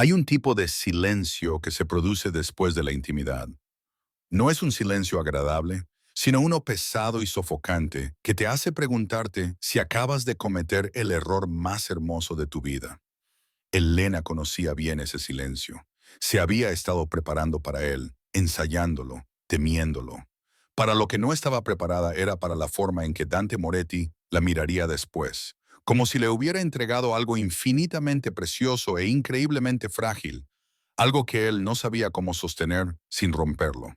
Hay un tipo de silencio que se produce después de la intimidad. No es un silencio agradable, sino uno pesado y sofocante que te hace preguntarte si acabas de cometer el error más hermoso de tu vida. Elena conocía bien ese silencio. Se había estado preparando para él, ensayándolo, temiéndolo. Para lo que no estaba preparada era para la forma en que Dante Moretti la miraría después, como si le hubiera entregado algo infinitamente precioso e increíblemente frágil, algo que él no sabía cómo sostener sin romperlo.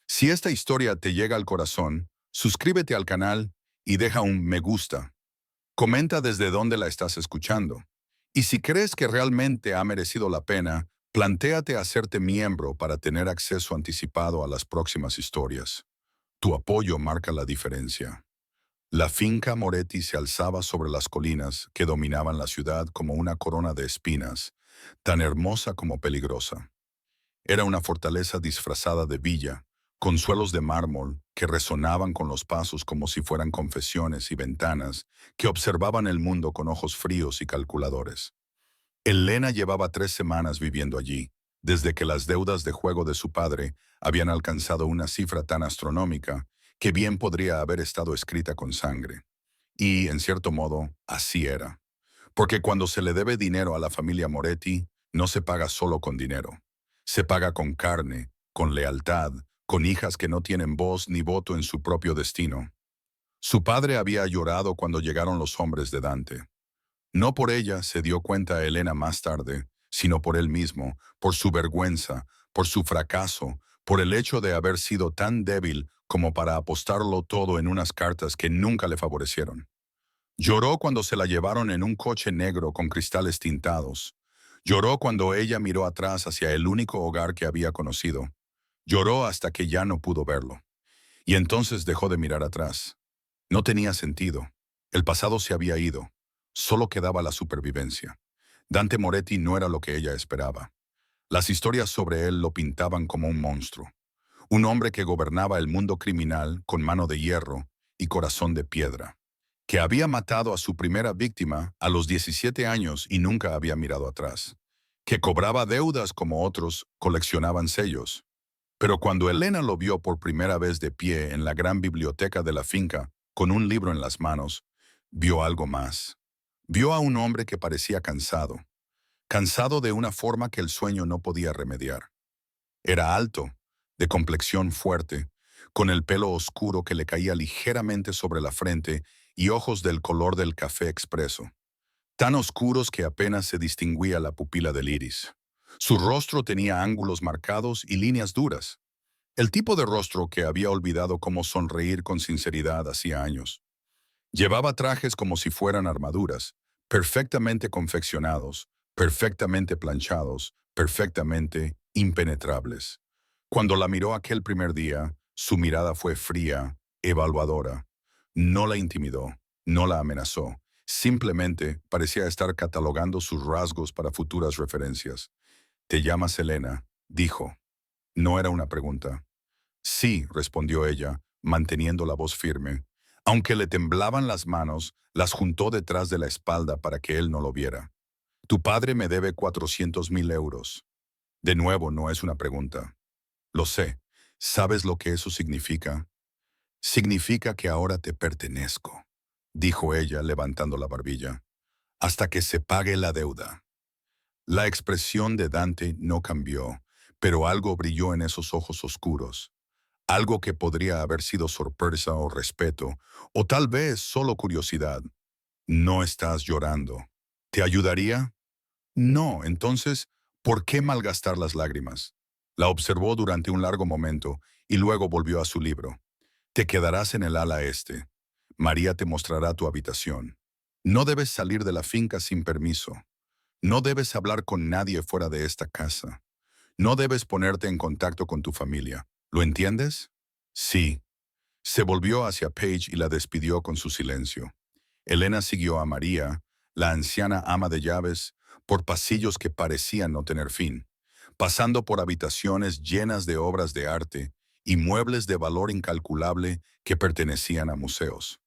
Si esta historia te llega al corazón, suscríbete al canal y deja un me gusta. Comenta desde dónde la estás escuchando. Y si crees que realmente ha merecido la pena, plantéate hacerte miembro para tener acceso anticipado a las próximas historias. Tu apoyo marca la diferencia. La finca Moretti se alzaba sobre las colinas que dominaban la ciudad como una corona de espinas, tan hermosa como peligrosa. Era una fortaleza disfrazada de villa, con suelos de mármol que resonaban con los pasos como si fueran confesiones y ventanas que observaban el mundo con ojos fríos y calculadores. Elena llevaba 3 semanas viviendo allí, desde que las deudas de juego de su padre habían alcanzado una cifra tan astronómica que bien podría haber estado escrita con sangre. Y, en cierto modo, así era. Porque cuando se le debe dinero a la familia Moretti, no se paga solo con dinero. Se paga con carne, con lealtad, con hijas que no tienen voz ni voto en su propio destino. Su padre había llorado cuando llegaron los hombres de Dante. No por ella se dio cuenta Elena más tarde, sino por él mismo, por su vergüenza, por su fracaso, por el hecho de haber sido tan débil como para apostarlo todo en unas cartas que nunca le favorecieron. Lloró cuando se la llevaron en un coche negro con cristales tintados. Lloró cuando ella miró atrás hacia el único hogar que había conocido. Lloró hasta que ya no pudo verlo. Y entonces dejó de mirar atrás. No tenía sentido. El pasado se había ido. Solo quedaba la supervivencia. Dante Moretti no era lo que ella esperaba. Las historias sobre él lo pintaban como un monstruo. Un hombre que gobernaba el mundo criminal con mano de hierro y corazón de piedra, que había matado a su primera víctima a los 17 años y nunca había mirado atrás, que cobraba deudas como otros coleccionaban sellos. Pero cuando Elena lo vio por primera vez de pie en la gran biblioteca de la finca, con un libro en las manos, vio algo más. Vio a un hombre que parecía cansado, cansado de una forma que el sueño no podía remediar. Era alto, de complexión fuerte, con el pelo oscuro que le caía ligeramente sobre la frente y ojos del color del café expreso, tan oscuros que apenas se distinguía la pupila del iris. Su rostro tenía ángulos marcados y líneas duras, el tipo de rostro que había olvidado cómo sonreír con sinceridad hacía años. Llevaba trajes como si fueran armaduras, perfectamente confeccionados, perfectamente planchados, perfectamente impenetrables. Cuando la miró aquel primer día, su mirada fue fría, evaluadora. No la intimidó, no la amenazó. Simplemente parecía estar catalogando sus rasgos para futuras referencias. «¿Te llamas Elena?», dijo. No era una pregunta. «Sí», respondió ella, manteniendo la voz firme. Aunque le temblaban las manos, las juntó detrás de la espalda para que él no lo viera. «Tu padre me debe 400.000 euros». De nuevo, no es una pregunta. «Lo sé. ¿Sabes lo que eso significa?» «Significa que ahora te pertenezco», dijo ella, levantando la barbilla, «hasta que se pague la deuda». La expresión de Dante no cambió, pero algo brilló en esos ojos oscuros. Algo que podría haber sido sorpresa o respeto, o tal vez solo curiosidad. «No estás llorando. ¿Te ayudaría?» «No, entonces, ¿por qué malgastar las lágrimas?» La observó durante un largo momento y luego volvió a su libro. «Te quedarás en el ala este. María te mostrará tu habitación. No debes salir de la finca sin permiso. No debes hablar con nadie fuera de esta casa. No debes ponerte en contacto con tu familia. ¿Lo entiendes?» «Sí». Se volvió hacia Paige y la despidió con su silencio. Elena siguió a María, la anciana ama de llaves, por pasillos que parecían no tener fin, pasando por habitaciones llenas de obras de arte y muebles de valor incalculable que pertenecían a museos.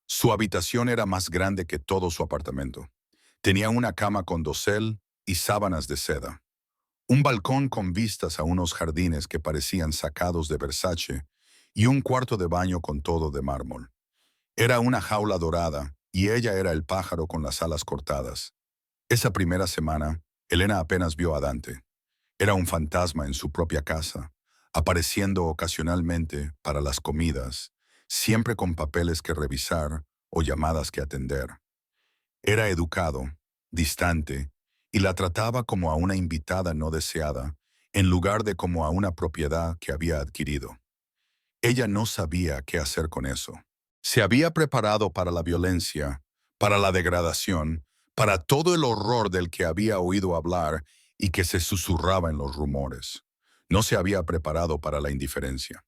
Su habitación era más grande que todo su apartamento. Tenía una cama con dosel y sábanas de seda. Un balcón con vistas a unos jardines que parecían sacados de Versace y un cuarto de baño con todo de mármol. Era una jaula dorada y ella era el pájaro con las alas cortadas. Esa primera semana, Elena apenas vio a Dante. Era un fantasma en su propia casa, apareciendo ocasionalmente para las comidas, siempre con papeles que revisar o llamadas que atender. Era educado, distante, y la trataba como a una invitada no deseada, en lugar de como a una propiedad que había adquirido. Ella no sabía qué hacer con eso. Se había preparado para la violencia, para la degradación, para todo el horror del que había oído hablar y que se susurraba en los rumores. No se había preparado para la indiferencia.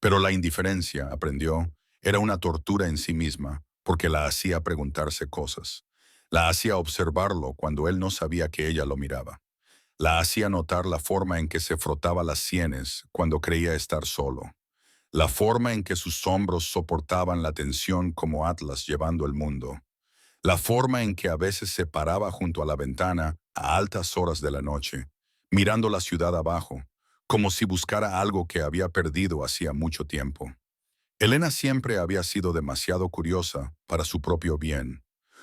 Pero la indiferencia, aprendió, era una tortura en sí misma, porque la hacía preguntarse cosas. La hacía observarlo cuando él no sabía que ella lo miraba. La hacía notar la forma en que se frotaba las sienes cuando creía estar solo. La forma en que sus hombros soportaban la tensión como Atlas llevando el mundo. La forma en que a veces se paraba junto a la ventana a altas horas de la noche, mirando la ciudad abajo, como si buscara algo que había perdido hacía mucho tiempo. Elena siempre había sido demasiado curiosa para su propio bien.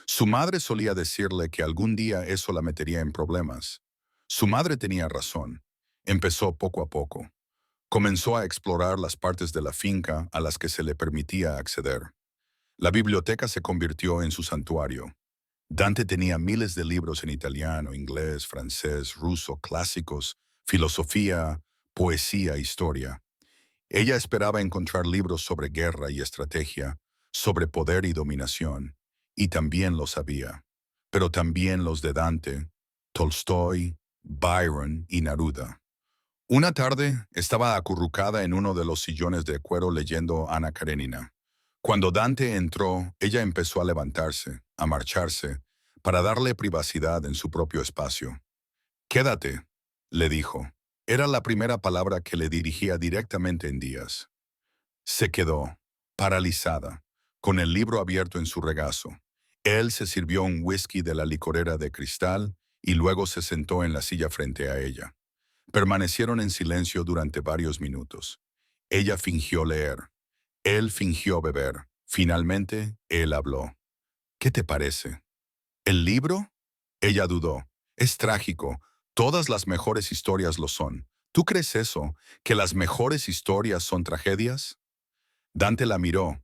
Su madre solía decirle que algún día eso la metería en problemas. Su madre tenía razón. Empezó poco a poco. Comenzó a explorar las partes de la finca a las que se le permitía acceder. La biblioteca se convirtió en su santuario. Dante tenía miles de libros en italiano, inglés, francés, ruso, clásicos, filosofía, poesía, historia. Ella esperaba encontrar libros sobre guerra y estrategia, sobre poder y dominación, y también los había. Pero también los de Dante, Tolstoy, Byron y Neruda. Una tarde estaba acurrucada en uno de los sillones de cuero leyendo Ana Karenina. Cuando Dante entró, ella empezó a levantarse, a marcharse, para darle privacidad en su propio espacio. «Quédate», le dijo. Era la primera palabra que le dirigía directamente en días. Se quedó, paralizada, con el libro abierto en su regazo. Él se sirvió un whisky de la licorera de cristal y luego se sentó en la silla frente a ella. Permanecieron en silencio durante varios minutos. Ella fingió leer. Él fingió beber. Finalmente, él habló. «¿Qué te parece?» «¿El libro?» Ella dudó. «Es trágico. Todas las mejores historias lo son. ¿Tú crees eso? ¿Que las mejores historias son tragedias?» Dante la miró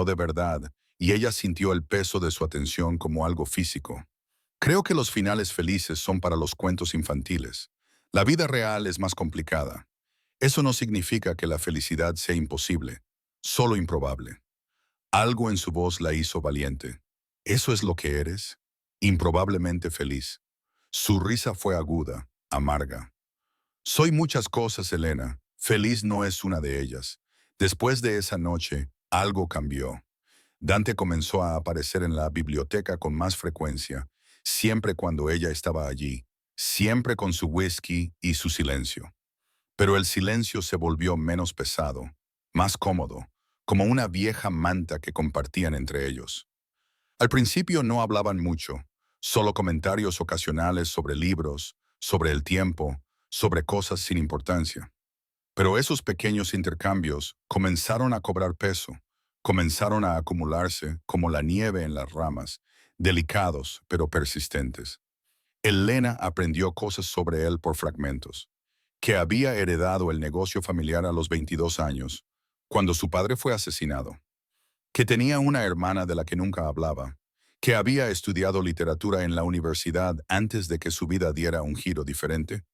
de verdad, y ella sintió el peso de su atención como algo físico. «Creo que los finales felices son para los cuentos infantiles. La vida real es más complicada. Eso no significa que la felicidad sea imposible, solo improbable». Algo en su voz la hizo valiente. «¿Eso es lo que eres?» «Improbablemente feliz». Su risa fue aguda, amarga. «Soy muchas cosas, Elena. Feliz no es una de ellas». Después de esa noche, algo cambió. Dante comenzó a aparecer en la biblioteca con más frecuencia, siempre cuando ella estaba allí, siempre con su whisky y su silencio. Pero el silencio se volvió menos pesado, más cómodo, como una vieja manta que compartían entre ellos. Al principio no hablaban mucho, solo comentarios ocasionales sobre libros, sobre el tiempo, sobre cosas sin importancia. Pero esos pequeños intercambios comenzaron a cobrar peso, comenzaron a acumularse como la nieve en las ramas, delicados pero persistentes. Elena aprendió cosas sobre él por fragmentos, que había heredado el negocio familiar a los 22 años, cuando su padre fue asesinado, que tenía una hermana de la que nunca hablaba, que había estudiado literatura en la universidad antes de que su vida diera un giro diferente,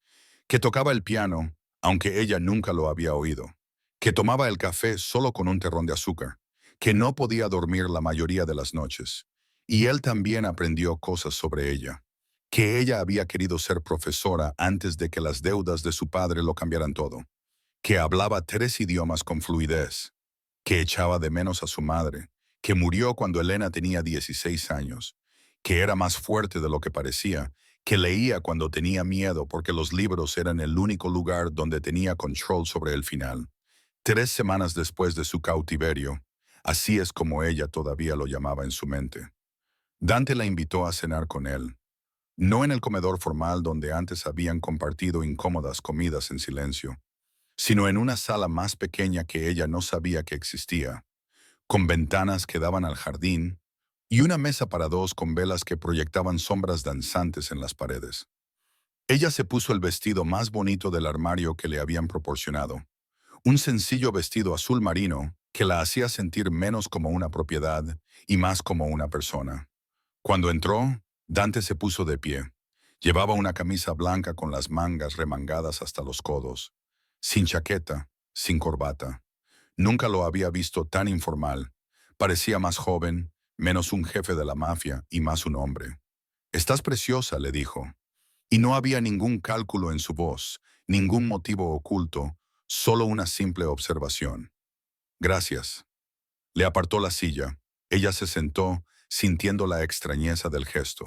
que tocaba el piano, aunque ella nunca lo había oído, que tomaba el café solo con un terrón de azúcar, que no podía dormir la mayoría de las noches. Y él también aprendió cosas sobre ella, que ella había querido ser profesora antes de que las deudas de su padre lo cambiaran todo, que hablaba 3 idiomas con fluidez, que echaba de menos a su madre, que murió cuando Elena tenía 16 años, que era más fuerte de lo que parecía, que leía cuando tenía miedo porque los libros eran el único lugar donde tenía control sobre el final. 3 semanas después de su cautiverio, así es como ella todavía lo llamaba en su mente. Dante la invitó a cenar con él. No en el comedor formal donde antes habían compartido incómodas comidas en silencio, sino en una sala más pequeña que ella no sabía que existía, con ventanas que daban al jardín y una mesa para dos con velas que proyectaban sombras danzantes en las paredes. Ella se puso el vestido más bonito del armario que le habían proporcionado, un sencillo vestido azul marino que la hacía sentir menos como una propiedad y más como una persona. Cuando entró, Dante se puso de pie. Llevaba una camisa blanca con las mangas remangadas hasta los codos, sin chaqueta, sin corbata. Nunca lo había visto tan informal. Parecía más joven, menos un jefe de la mafia y más un hombre. «Estás preciosa», le dijo. Y no había ningún cálculo en su voz, ningún motivo oculto, solo una simple observación. «Gracias». Le apartó la silla. Ella se sentó, sintiendo la extrañeza del gesto.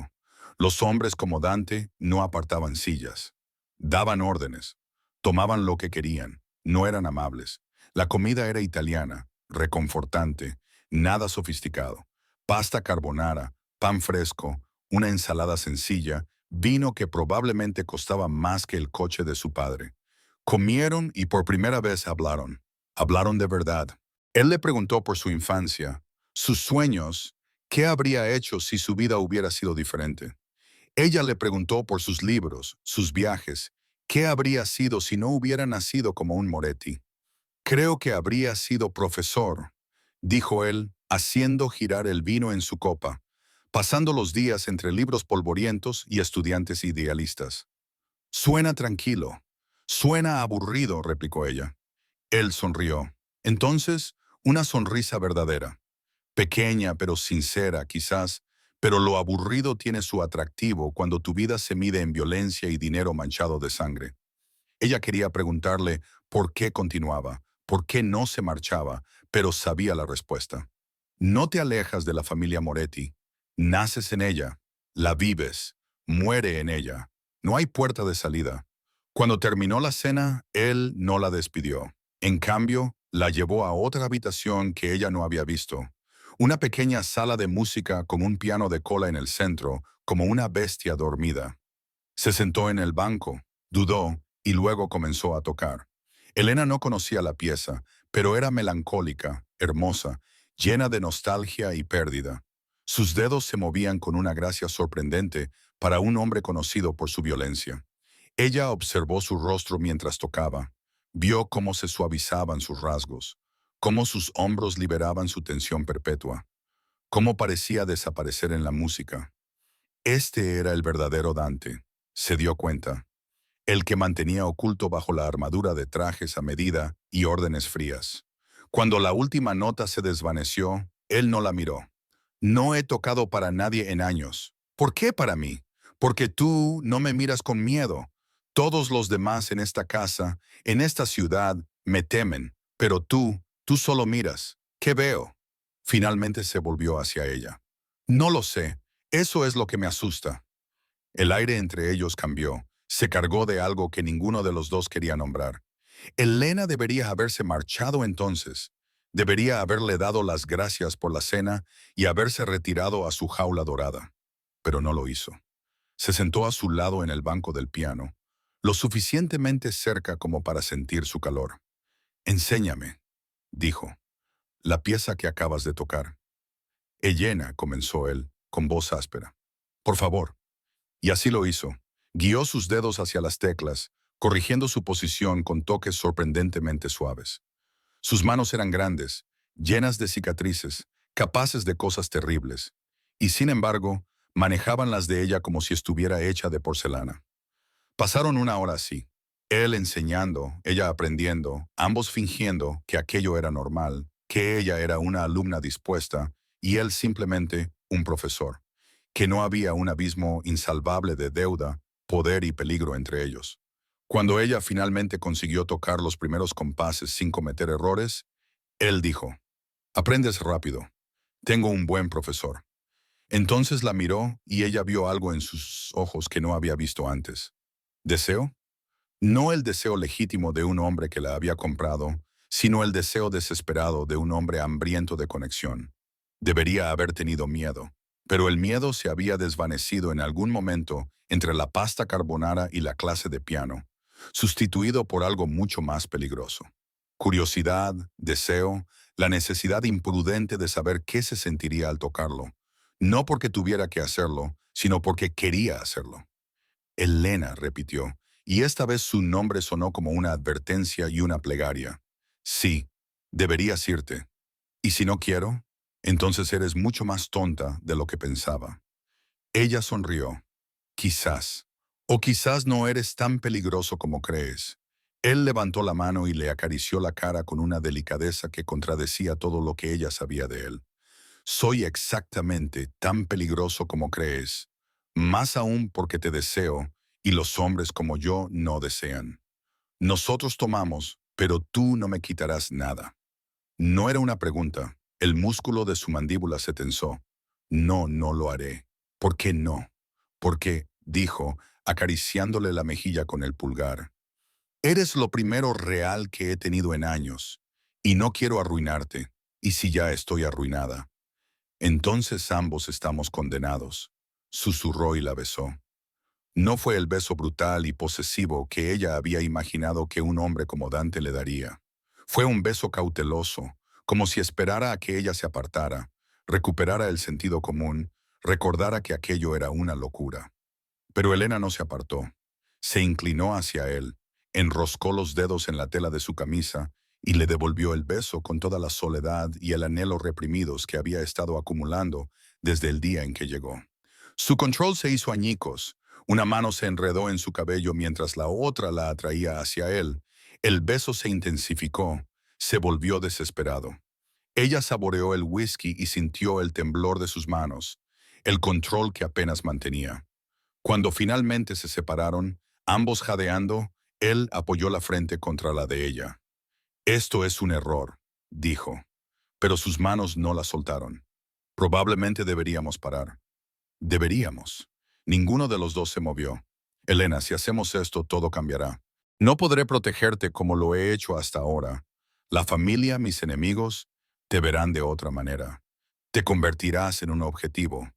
Los hombres como Dante no apartaban sillas. Daban órdenes. Tomaban lo que querían. No eran amables. La comida era italiana, reconfortante, nada sofisticado. Pasta carbonara, pan fresco, una ensalada sencilla, vino que probablemente costaba más que el coche de su padre. Comieron y por primera vez hablaron. Hablaron de verdad. Él le preguntó por su infancia, sus sueños, qué habría hecho si su vida hubiera sido diferente. Ella le preguntó por sus libros, sus viajes, qué habría sido si no hubiera nacido como un Moretti. «Creo que habría sido profesor», dijo él, haciendo girar el vino en su copa, pasando los días entre libros polvorientos y estudiantes idealistas. «Suena tranquilo». «Suena aburrido», replicó ella. Él sonrió. Entonces, una sonrisa verdadera. Pequeña pero sincera, quizás, pero lo aburrido tiene su atractivo cuando tu vida se mide en violencia y dinero manchado de sangre. Ella quería preguntarle por qué continuaba, por qué no se marchaba, pero sabía la respuesta. No te alejas de la familia Moretti. Naces en ella, la vives, muere en ella. No hay puerta de salida. Cuando terminó la cena, él no la despidió. En cambio, la llevó a otra habitación que ella no había visto. Una pequeña sala de música con un piano de cola en el centro, como una bestia dormida. Se sentó en el banco, dudó y luego comenzó a tocar. Elena no conocía la pieza, pero era melancólica, hermosa, llena de nostalgia y pérdida. Sus dedos se movían con una gracia sorprendente para un hombre conocido por su violencia. Ella observó su rostro mientras tocaba. Vio cómo se suavizaban sus rasgos, cómo sus hombros liberaban su tensión perpetua, cómo parecía desaparecer en la música. Este era el verdadero Dante, se dio cuenta, el que mantenía oculto bajo la armadura de trajes a medida y órdenes frías. Cuando la última nota se desvaneció, él no la miró. «No he tocado para nadie en años. ¿Por qué para mí? Porque tú no me miras con miedo. Todos los demás en esta casa, en esta ciudad, me temen, pero tú solo miras. ¿Qué veo?» Finalmente se volvió hacia ella. «No lo sé. Eso es lo que me asusta». El aire entre ellos cambió. Se cargó de algo que ninguno de los dos quería nombrar. Elena debería haberse marchado entonces. Debería haberle dado las gracias por la cena y haberse retirado a su jaula dorada. Pero no lo hizo. Se sentó a su lado en el banco del piano, lo suficientemente cerca como para sentir su calor. «Enséñame», dijo, «la pieza que acabas de tocar». «Elena», comenzó él, con voz áspera. «Por favor». Y así lo hizo. Guió sus dedos hacia las teclas, corrigiendo su posición con toques sorprendentemente suaves. Sus manos eran grandes, llenas de cicatrices, capaces de cosas terribles, y sin embargo, manejaban las de ella como si estuviera hecha de porcelana. Pasaron una hora así, él enseñando, ella aprendiendo, ambos fingiendo que aquello era normal, que ella era una alumna dispuesta y él simplemente un profesor, que no había un abismo insalvable de deuda, poder y peligro entre ellos. Cuando ella finalmente consiguió tocar los primeros compases sin cometer errores, él dijo, «Aprendes rápido. Tengo un buen profesor». Entonces la miró y ella vio algo en sus ojos que no había visto antes. ¿Deseo? No el deseo legítimo de un hombre que la había comprado, sino el deseo desesperado de un hombre hambriento de conexión. Debería haber tenido miedo. Pero el miedo se había desvanecido en algún momento entre la pasta carbonara y la clase de piano, sustituido por algo mucho más peligroso. Curiosidad, deseo, la necesidad imprudente de saber qué se sentiría al tocarlo, no porque tuviera que hacerlo, sino porque quería hacerlo. Elena repitió, y esta vez su nombre sonó como una advertencia y una plegaria. Sí, deberías irte. ¿Y si no quiero? Entonces eres mucho más tonta de lo que pensaba. Ella sonrió. Quizás. O quizás no eres tan peligroso como crees. Él levantó la mano y le acarició la cara con una delicadeza que contradecía todo lo que ella sabía de él. Soy exactamente tan peligroso como crees, más aún porque te deseo y los hombres como yo no desean. Nosotros tomamos, pero tú no me quitarás nada. No era una pregunta. El músculo de su mandíbula se tensó. No, no lo haré. ¿Por qué no? Porque, dijo, acariciándole la mejilla con el pulgar, eres lo primero real que he tenido en años, y no quiero arruinarte, y si ya estoy arruinada. Entonces ambos estamos condenados, susurró y la besó. No fue el beso brutal y posesivo que ella había imaginado que un hombre como Dante le daría. Fue un beso cauteloso, como si esperara a que ella se apartara, recuperara el sentido común, recordara que aquello era una locura. Pero Elena no se apartó. Se inclinó hacia él, enroscó los dedos en la tela de su camisa y le devolvió el beso con toda la soledad y el anhelo reprimidos que había estado acumulando desde el día en que llegó. Su control se hizo añicos. Una mano se enredó en su cabello mientras la otra la atraía hacia él. El beso se intensificó, se volvió desesperado. Ella saboreó el whisky y sintió el temblor de sus manos, el control que apenas mantenía. Cuando finalmente se separaron, ambos jadeando, él apoyó la frente contra la de ella. Esto es un error, dijo, pero sus manos no la soltaron. Probablemente deberíamos parar. Deberíamos. Ninguno de los dos se movió. Elena, si hacemos esto, todo cambiará. No podré protegerte como lo he hecho hasta ahora. La familia, mis enemigos, te verán de otra manera. Te convertirás en un objetivo.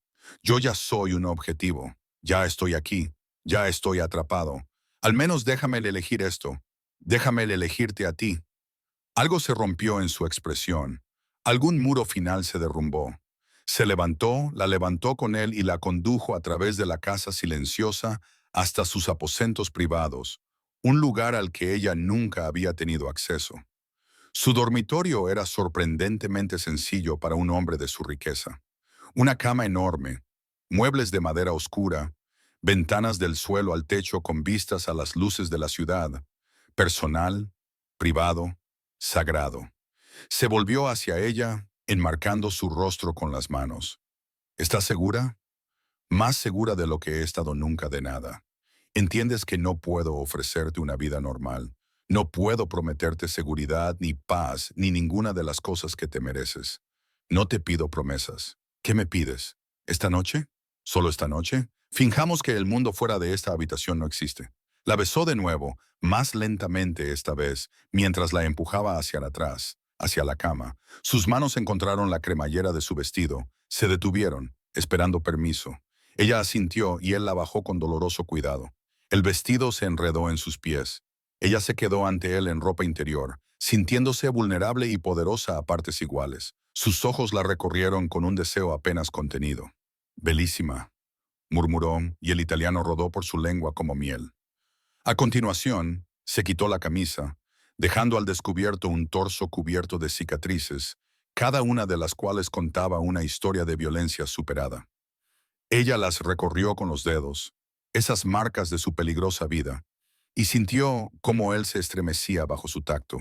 Yo ya soy un objetivo. Ya estoy aquí. Ya estoy atrapado. Al menos déjame elegir esto. Déjame elegirte a ti. Algo se rompió en su expresión. Algún muro final se derrumbó. Se levantó, la levantó con él y la condujo a través de la casa silenciosa hasta sus aposentos privados, un lugar al que ella nunca había tenido acceso. Su dormitorio era sorprendentemente sencillo para un hombre de su riqueza. Una cama enorme, muebles de madera oscura, ventanas del suelo al techo con vistas a las luces de la ciudad, personal, privado, sagrado. Se volvió hacia ella, enmarcando su rostro con las manos. ¿Estás segura? Más segura de lo que he estado nunca de nada. Entiendes que no puedo ofrecerte una vida normal. No puedo prometerte seguridad, ni paz, ni ninguna de las cosas que te mereces. No te pido promesas. ¿Qué me pides? ¿Esta noche? ¿Solo esta noche? Finjamos que el mundo fuera de esta habitación no existe. La besó de nuevo, más lentamente esta vez, mientras la empujaba hacia atrás, hacia la cama. Sus manos encontraron la cremallera de su vestido. Se detuvieron, esperando permiso. Ella asintió y él la bajó con doloroso cuidado. El vestido se enredó en sus pies. Ella se quedó ante él en ropa interior, sintiéndose vulnerable y poderosa a partes iguales. Sus ojos la recorrieron con un deseo apenas contenido. «Bellísima», murmuró, y el italiano rodó por su lengua como miel. A continuación, se quitó la camisa, dejando al descubierto un torso cubierto de cicatrices, cada una de las cuales contaba una historia de violencia superada. Ella las recorrió con los dedos, esas marcas de su peligrosa vida, y sintió cómo él se estremecía bajo su tacto.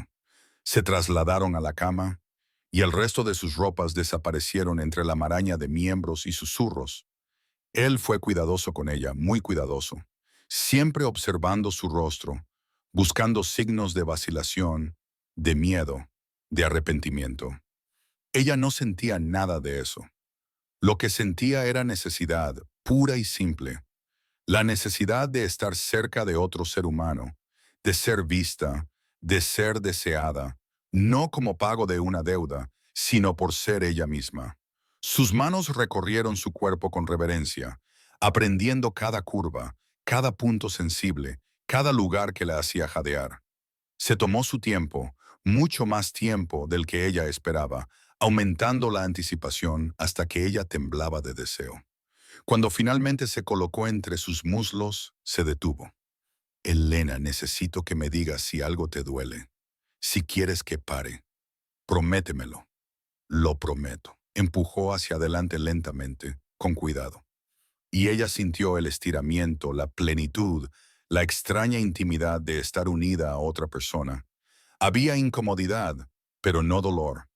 Se trasladaron a la cama, y el resto de sus ropas desaparecieron entre la maraña de miembros y susurros. Él fue cuidadoso con ella, muy cuidadoso, siempre observando su rostro, buscando signos de vacilación, de miedo, de arrepentimiento. Ella no sentía nada de eso. Lo que sentía era necesidad, pura y simple. La necesidad de estar cerca de otro ser humano, de ser vista, de ser deseada, no como pago de una deuda, sino por ser ella misma. Sus manos recorrieron su cuerpo con reverencia, aprendiendo cada curva, cada punto sensible, cada lugar que la hacía jadear. Se tomó su tiempo, mucho más tiempo del que ella esperaba, aumentando la anticipación hasta que ella temblaba de deseo. Cuando finalmente se colocó entre sus muslos, se detuvo. Elena, necesito que me digas si algo te duele. Si quieres que pare, prométemelo. Lo prometo. Empujó hacia adelante lentamente, con cuidado. Y ella sintió el estiramiento, la plenitud, la extraña intimidad de estar unida a otra persona. Había incomodidad, pero no dolor.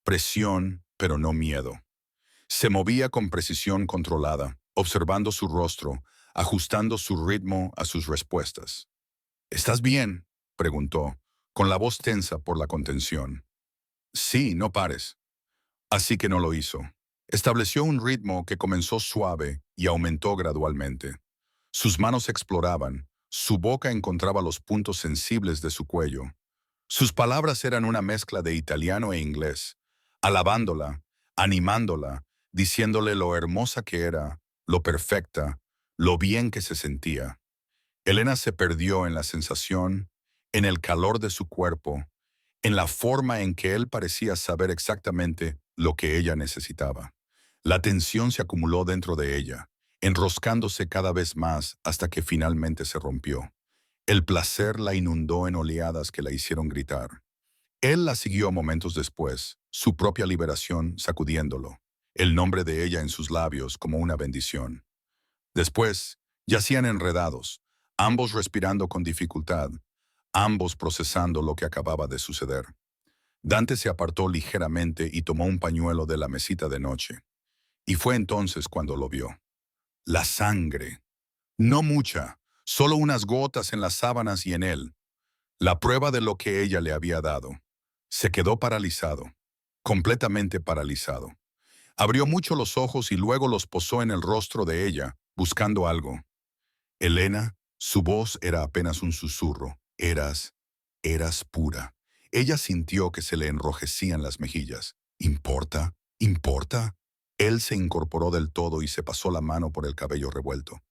Presión, pero no miedo. Se movía con precisión controlada, observando su rostro, ajustando su ritmo a sus respuestas. ¿Estás bien?, preguntó, con la voz tensa por la contención. Sí, no pares. Así que no lo hizo. Estableció un ritmo que comenzó suave y aumentó gradualmente. Sus manos exploraban, su boca encontraba los puntos sensibles de su cuello. Sus palabras eran una mezcla de italiano e inglés, alabándola, animándola, diciéndole lo hermosa que era, lo perfecta, lo bien que se sentía. Elena se perdió en la sensación, en el calor de su cuerpo, en la forma en que él parecía saber exactamente lo que ella necesitaba. La tensión se acumuló dentro de ella, enroscándose cada vez más hasta que finalmente se rompió. El placer la inundó en oleadas que la hicieron gritar. Él la siguió momentos después, su propia liberación sacudiéndolo, el nombre de ella en sus labios como una bendición. Después, yacían enredados, ambos respirando con dificultad, ambos procesando lo que acababa de suceder. Dante se apartó ligeramente y tomó un pañuelo de la mesita de noche. Y fue entonces cuando lo vio. La sangre. No mucha, solo unas gotas en las sábanas y en él. La prueba de lo que ella le había dado. Se quedó paralizado, completamente paralizado. Abrió mucho los ojos y luego los posó en el rostro de ella, buscando algo. Elena, su voz era apenas un susurro. Eras pura. Ella sintió que se le enrojecían las mejillas. ¿Importa? ¿Importa? Él se incorporó del todo y se pasó la mano por el cabello revuelto.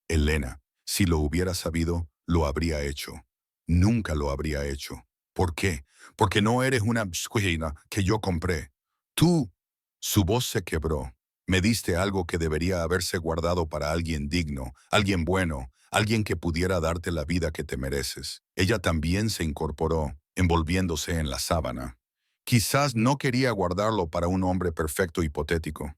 Elena, si lo hubiera sabido, lo habría hecho. Nunca lo habría hecho. ¿Por qué? Porque no eres una bsquina que yo compré. Tú. Su voz se quebró. Me diste algo que debería haberse guardado para alguien digno, alguien bueno, alguien que pudiera darte la vida que te mereces. Ella también se incorporó, envolviéndose en la sábana. Quizás no quería guardarlo para un hombre perfecto hipotético.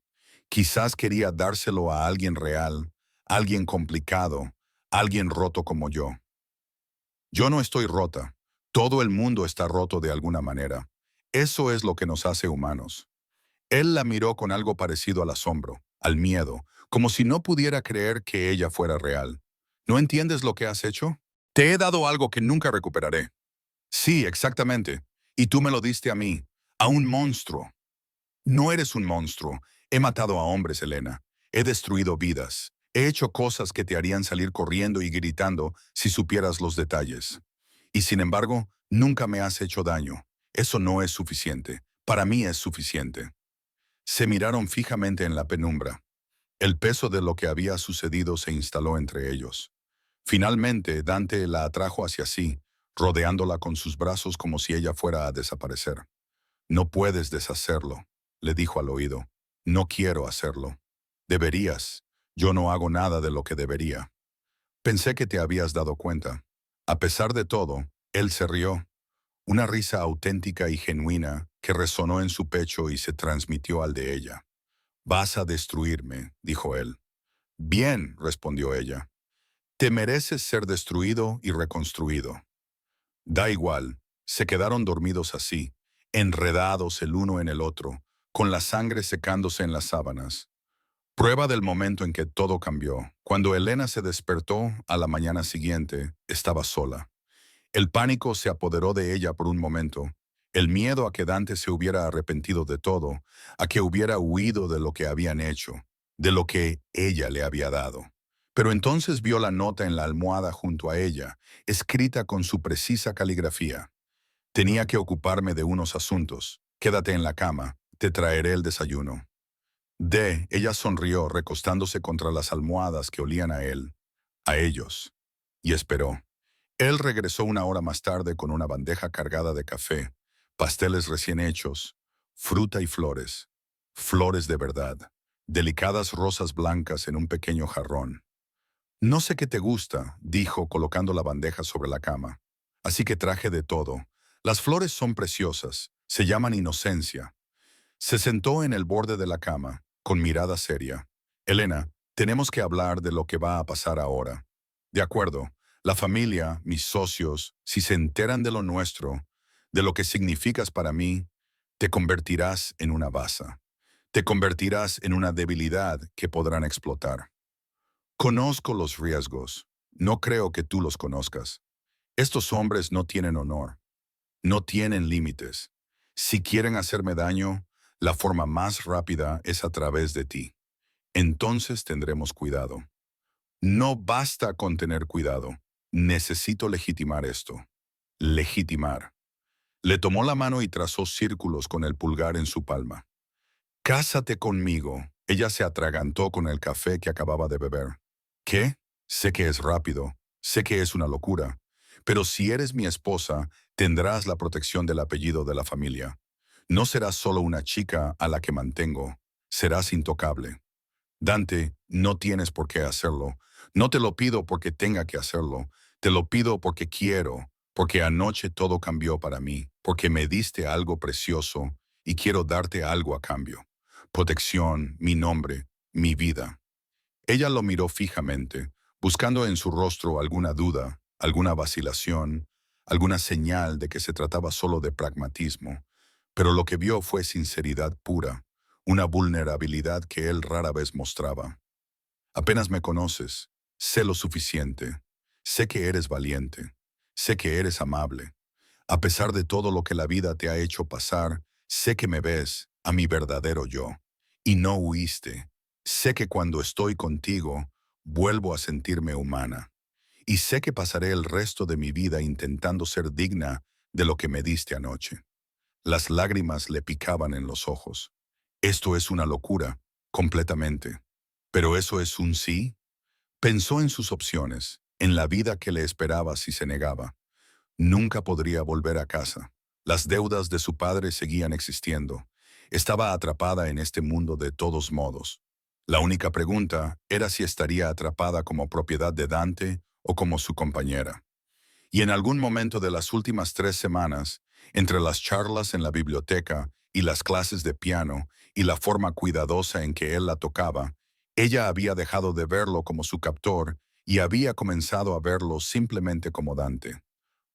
Quizás quería dárselo a alguien real, alguien complicado, alguien roto como yo. Yo no estoy rota. Todo el mundo está roto de alguna manera. Eso es lo que nos hace humanos. Él la miró con algo parecido al asombro, al miedo, como si no pudiera creer que ella fuera real. ¿No entiendes lo que has hecho? Te he dado algo que nunca recuperaré. Sí, exactamente. Y tú me lo diste a mí, a un monstruo. No eres un monstruo. He matado a hombres, Elena. He destruido vidas. He hecho cosas que te harían salir corriendo y gritando si supieras los detalles. Y sin embargo, nunca me has hecho daño. Eso no es suficiente. Para mí es suficiente. Se miraron fijamente en la penumbra. El peso de lo que había sucedido se instaló entre ellos. Finalmente, Dante la atrajo hacia sí, rodeándola con sus brazos como si ella fuera a desaparecer. No puedes deshacerlo, le dijo al oído. No quiero hacerlo. Deberías. Yo no hago nada de lo que debería. Pensé que te habías dado cuenta. A pesar de todo, él se rió. Una risa auténtica y genuina que resonó en su pecho y se transmitió al de ella. Vas a destruirme, dijo él. Bien, respondió ella. Te mereces ser destruido y reconstruido. Da igual, se quedaron dormidos así, enredados el uno en el otro, con la sangre secándose en las sábanas. Prueba del momento en que todo cambió. Cuando Elena se despertó a la mañana siguiente, estaba sola. El pánico se apoderó de ella por un momento. El miedo a que Dante se hubiera arrepentido de todo, a que hubiera huido de lo que habían hecho, de lo que ella le había dado. Pero entonces vio la nota en la almohada junto a ella, escrita con su precisa caligrafía. Tenía que ocuparme de unos asuntos. Quédate en la cama, te traeré el desayuno. Ella sonrió recostándose contra las almohadas que olían a él, a ellos, y esperó. Él regresó una hora más tarde con una bandeja cargada de café, pasteles recién hechos, fruta y flores. Flores de verdad, delicadas rosas blancas en un pequeño jarrón. No sé qué te gusta, dijo colocando la bandeja sobre la cama. Así que traje de todo. Las flores son preciosas, se llaman inocencia. Se sentó en el borde de la cama, con mirada seria. Elena, tenemos que hablar de lo que va a pasar ahora. De acuerdo, la familia, mis socios, si se enteran de lo nuestro, de lo que significas para mí, te convertirás en una basa. Te convertirás en una debilidad que podrán explotar. Conozco los riesgos. No creo que tú los conozcas. Estos hombres no tienen honor. No tienen límites. Si quieren hacerme daño, la forma más rápida es a través de ti. Entonces tendremos cuidado. No basta con tener cuidado. Necesito legitimar esto. Legitimar. Le tomó la mano y trazó círculos con el pulgar en su palma. Cásate conmigo. Ella se atragantó con el café que acababa de beber. ¿Qué? Sé que es rápido. Sé que es una locura. Pero si eres mi esposa, tendrás la protección del apellido de la familia. No serás solo una chica a la que mantengo. Serás intocable. Dante, no tienes por qué hacerlo. No te lo pido porque tenga que hacerlo. Te lo pido porque quiero, porque anoche todo cambió para mí, porque me diste algo precioso y quiero darte algo a cambio. Protección, mi nombre, mi vida. Ella lo miró fijamente, buscando en su rostro alguna duda, alguna vacilación, alguna señal de que se trataba solo de pragmatismo, pero lo que vio fue sinceridad pura, una vulnerabilidad que él rara vez mostraba. Apenas me conoces, sé lo suficiente, sé que eres valiente, sé que eres amable. A pesar de todo lo que la vida te ha hecho pasar, sé que me ves a mi verdadero yo. Y no huiste. Sé que cuando estoy contigo, vuelvo a sentirme humana. Y sé que pasaré el resto de mi vida intentando ser digna de lo que me diste anoche. Las lágrimas le picaban en los ojos. Esto es una locura, completamente. ¿Pero eso es un sí? Pensó en sus opciones, en la vida que le esperaba si se negaba. Nunca podría volver a casa. Las deudas de su padre seguían existiendo. Estaba atrapada en este mundo de todos modos. La única pregunta era si estaría atrapada como propiedad de Dante o como su compañera. Y en algún momento de las últimas 3 semanas, entre las charlas en la biblioteca y las clases de piano y la forma cuidadosa en que él la tocaba, ella había dejado de verlo como su captor y había comenzado a verlo simplemente como Dante.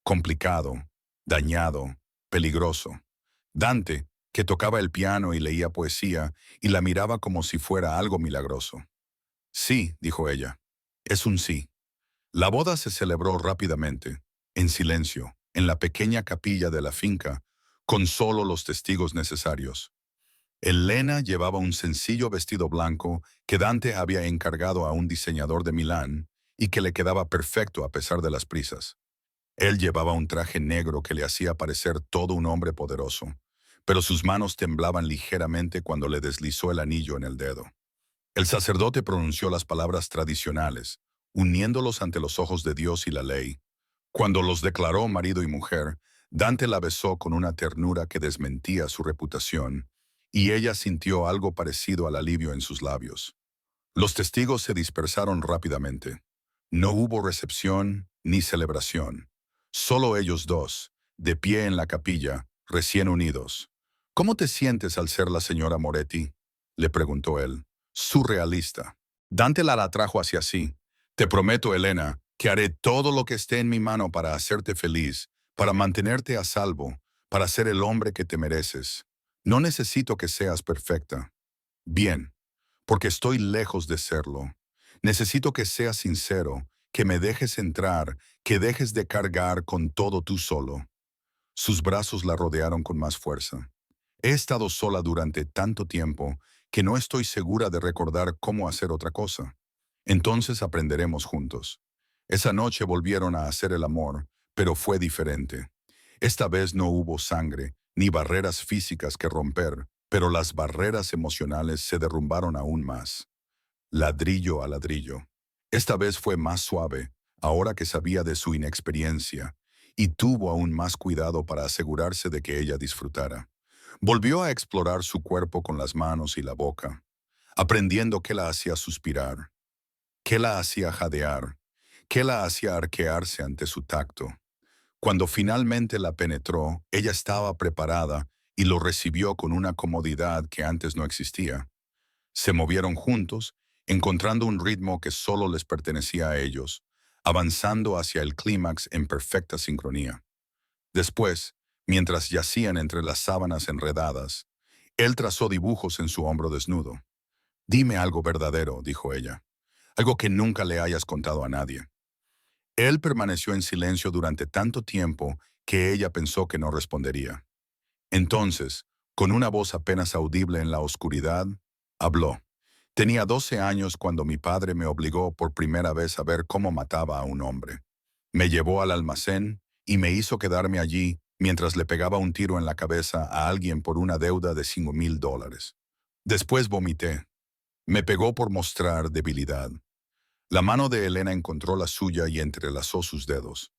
Complicado, dañado, peligroso. Dante, que tocaba el piano y leía poesía, y la miraba como si fuera algo milagroso. Sí, dijo ella, es un sí. La boda se celebró rápidamente, en silencio, en la pequeña capilla de la finca, con solo los testigos necesarios. Elena llevaba un sencillo vestido blanco que Dante había encargado a un diseñador de Milán y que le quedaba perfecto a pesar de las prisas. Él llevaba un traje negro que le hacía parecer todo un hombre poderoso, pero sus manos temblaban ligeramente cuando le deslizó el anillo en el dedo. El sacerdote pronunció las palabras tradicionales, uniéndolos ante los ojos de Dios y la ley. Cuando los declaró marido y mujer, Dante la besó con una ternura que desmentía su reputación, y ella sintió algo parecido al alivio en sus labios. Los testigos se dispersaron rápidamente. No hubo recepción ni celebración. Solo ellos dos, de pie en la capilla, recién unidos. ¿Cómo te sientes al ser la señora Moretti?, le preguntó él. Surrealista. Dante la atrajo hacia sí. Te prometo, Elena, que haré todo lo que esté en mi mano para hacerte feliz, para mantenerte a salvo, para ser el hombre que te mereces. No necesito que seas perfecta. Bien, porque estoy lejos de serlo. Necesito que seas sincero, que me dejes entrar, que dejes de cargar con todo tú solo. Sus brazos la rodearon con más fuerza. He estado sola durante tanto tiempo que no estoy segura de recordar cómo hacer otra cosa. Entonces aprenderemos juntos. Esa noche volvieron a hacer el amor, pero fue diferente. Esta vez no hubo sangre, ni barreras físicas que romper, Pero las barreras emocionales se derrumbaron aún más, ladrillo a ladrillo. Esta vez fue más suave, ahora que sabía de su inexperiencia, y tuvo aún más cuidado para asegurarse de que ella disfrutara. Volvió a explorar su cuerpo con las manos y la boca, aprendiendo qué la hacía suspirar, qué la hacía jadear, qué la hacía arquearse ante su tacto. Cuando finalmente la penetró, ella estaba preparada y lo recibió con una comodidad que antes no existía. Se movieron juntos, encontrando un ritmo que solo les pertenecía a ellos, avanzando hacia el clímax en perfecta sincronía. Después, mientras yacían entre las sábanas enredadas, él trazó dibujos en su hombro desnudo. «Dime algo verdadero», dijo ella, «algo que nunca le hayas contado a nadie». Él permaneció en silencio durante tanto tiempo que ella pensó que no respondería. Entonces, con una voz apenas audible en la oscuridad, habló. «Tenía 12 años cuando mi padre me obligó por primera vez a ver cómo mataba a un hombre. Me llevó al almacén y me hizo quedarme allí mientras le pegaba un tiro en la cabeza a alguien por una deuda de $5,000. Después vomité. Me pegó por mostrar debilidad». La mano de Elena encontró la suya y entrelazó sus dedos.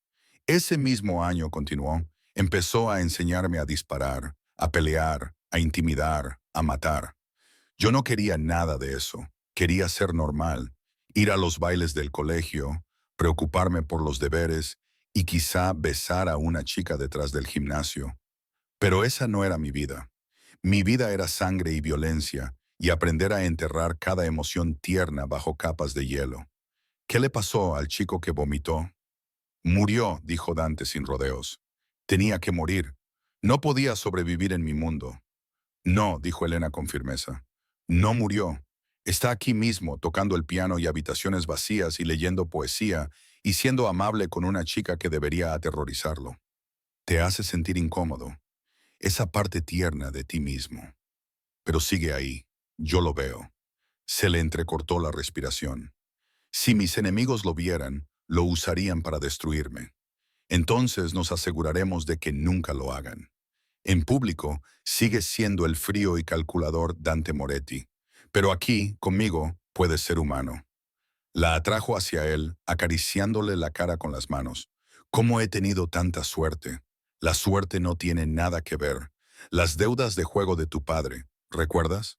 «Ese mismo año», continuó, «empezó a enseñarme a disparar, a pelear, a intimidar, a matar. Yo no quería nada de eso. Quería ser normal, ir a los bailes del colegio, preocuparme por los deberes y quizá besar a una chica detrás del gimnasio. Pero esa no era mi vida. Mi vida era sangre y violencia y aprender a enterrar cada emoción tierna bajo capas de hielo». «¿Qué le pasó al chico que vomitó?» «Murió», dijo Dante sin rodeos. «Tenía que morir. No podía sobrevivir en mi mundo». «No», dijo Elena con firmeza. «No murió. Está aquí mismo, tocando el piano y habitaciones vacías y leyendo poesía y siendo amable con una chica que debería aterrorizarlo. Te hace sentir incómodo. Esa parte tierna de ti mismo. Pero sigue ahí. Yo lo veo». Se le entrecortó la respiración. «Si mis enemigos lo vieran, lo usarían para destruirme. Entonces nos aseguraremos de que nunca lo hagan. En público, sigues siendo el frío y calculador Dante Moretti, pero aquí, conmigo, puedes ser humano». La atrajo hacia él, acariciándole la cara con las manos. «¿Cómo he tenido tanta suerte? La suerte no tiene nada que ver. Las deudas de juego de tu padre, ¿recuerdas?»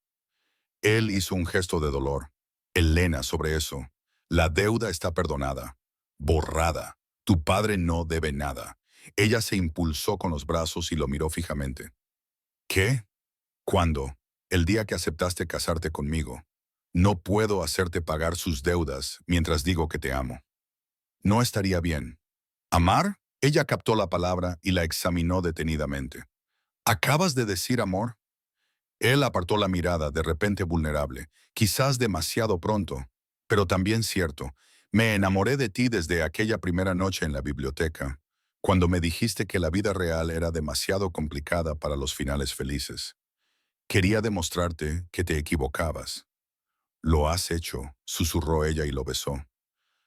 Él hizo un gesto de dolor. «Elena, sobre eso. La deuda está perdonada. Borrada. Tu padre no debe nada». Ella se impulsó con los brazos y lo miró fijamente. «¿Qué? ¿Cuándo? El día que aceptaste casarte conmigo. No puedo hacerte pagar sus deudas mientras digo que te amo». «No estaría bien». «¿Amar?» Ella captó la palabra y la examinó detenidamente. «¿Acabas de decir amor?» Él apartó la mirada, de repente vulnerable. «Quizás demasiado pronto, pero también cierto. Me enamoré de ti desde aquella primera noche en la biblioteca, cuando me dijiste que la vida real era demasiado complicada para los finales felices. Quería demostrarte que te equivocabas». «Lo has hecho», susurró ella y lo besó.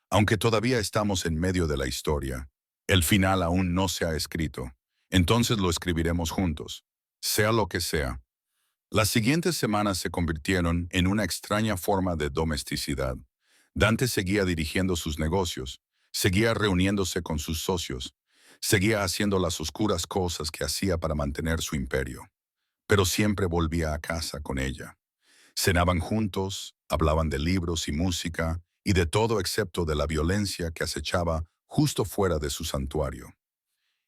«Aunque todavía estamos en medio de la historia, el final aún no se ha escrito. Entonces lo escribiremos juntos, sea lo que sea». Las siguientes semanas se convirtieron en una extraña forma de domesticidad. Dante seguía dirigiendo sus negocios, seguía reuniéndose con sus socios, seguía haciendo las oscuras cosas que hacía para mantener su imperio. Pero siempre volvía a casa con ella. Cenaban juntos, hablaban de libros y música, y de todo excepto de la violencia que acechaba justo fuera de su santuario.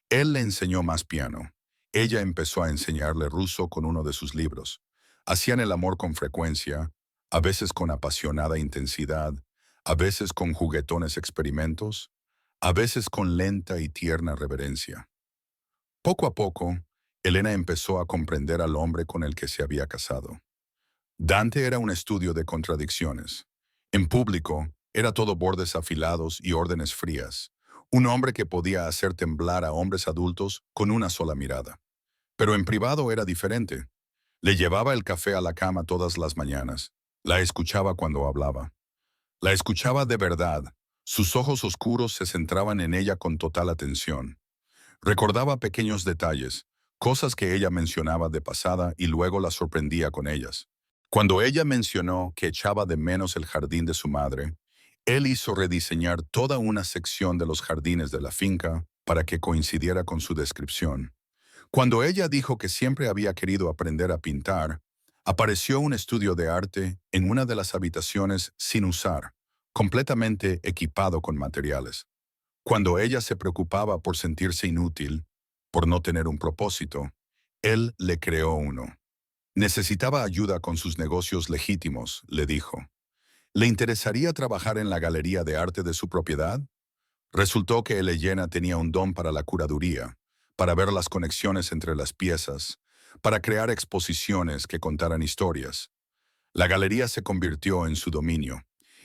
Él le enseñó más piano. Ella empezó a enseñarle ruso con uno de sus libros. Hacían el amor con frecuencia, a veces con apasionada intensidad, a veces con juguetones experimentos, a veces con lenta y tierna reverencia. Poco a poco, Elena empezó a comprender al hombre con el que se había casado. Dante era un estudio de contradicciones. En público, era todo bordes afilados y órdenes frías. Un hombre que podía hacer temblar a hombres adultos con una sola mirada. Pero en privado era diferente. Le llevaba el café a la cama todas las mañanas. La escuchaba cuando hablaba. La escuchaba de verdad. Sus ojos oscuros se centraban en ella con total atención. Recordaba pequeños detalles, cosas que ella mencionaba de pasada y luego la sorprendía con ellas. Cuando ella mencionó que echaba de menos el jardín de su madre, él hizo rediseñar toda una sección de los jardines de la finca para que coincidiera con su descripción. Cuando ella dijo que siempre había querido aprender a pintar, apareció un estudio de arte en una de las habitaciones sin usar, completamente equipado con materiales. Cuando ella se preocupaba por sentirse inútil, por no tener un propósito, él le creó uno. Necesitaba ayuda con sus negocios legítimos, le dijo. ¿Le interesaría trabajar en la galería de arte de su propiedad? Resultó que Elena tenía un don para la curaduría, para ver las conexiones entre las piezas, para crear exposiciones que contaran historias. La galería se convirtió en su dominio,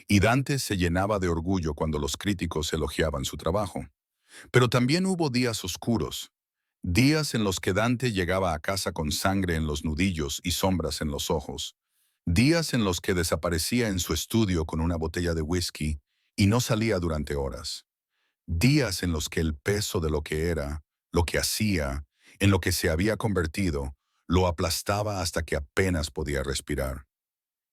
y Dante se llenaba de orgullo cuando los críticos elogiaban su trabajo. Pero también hubo días oscuros, días en los que Dante llegaba a casa con sangre en los nudillos y sombras en los ojos, días en los que desaparecía en su estudio con una botella de whisky y no salía durante horas, días en los que el peso de lo que era, lo que hacía, en lo que se había convertido, lo aplastaba hasta que apenas podía respirar.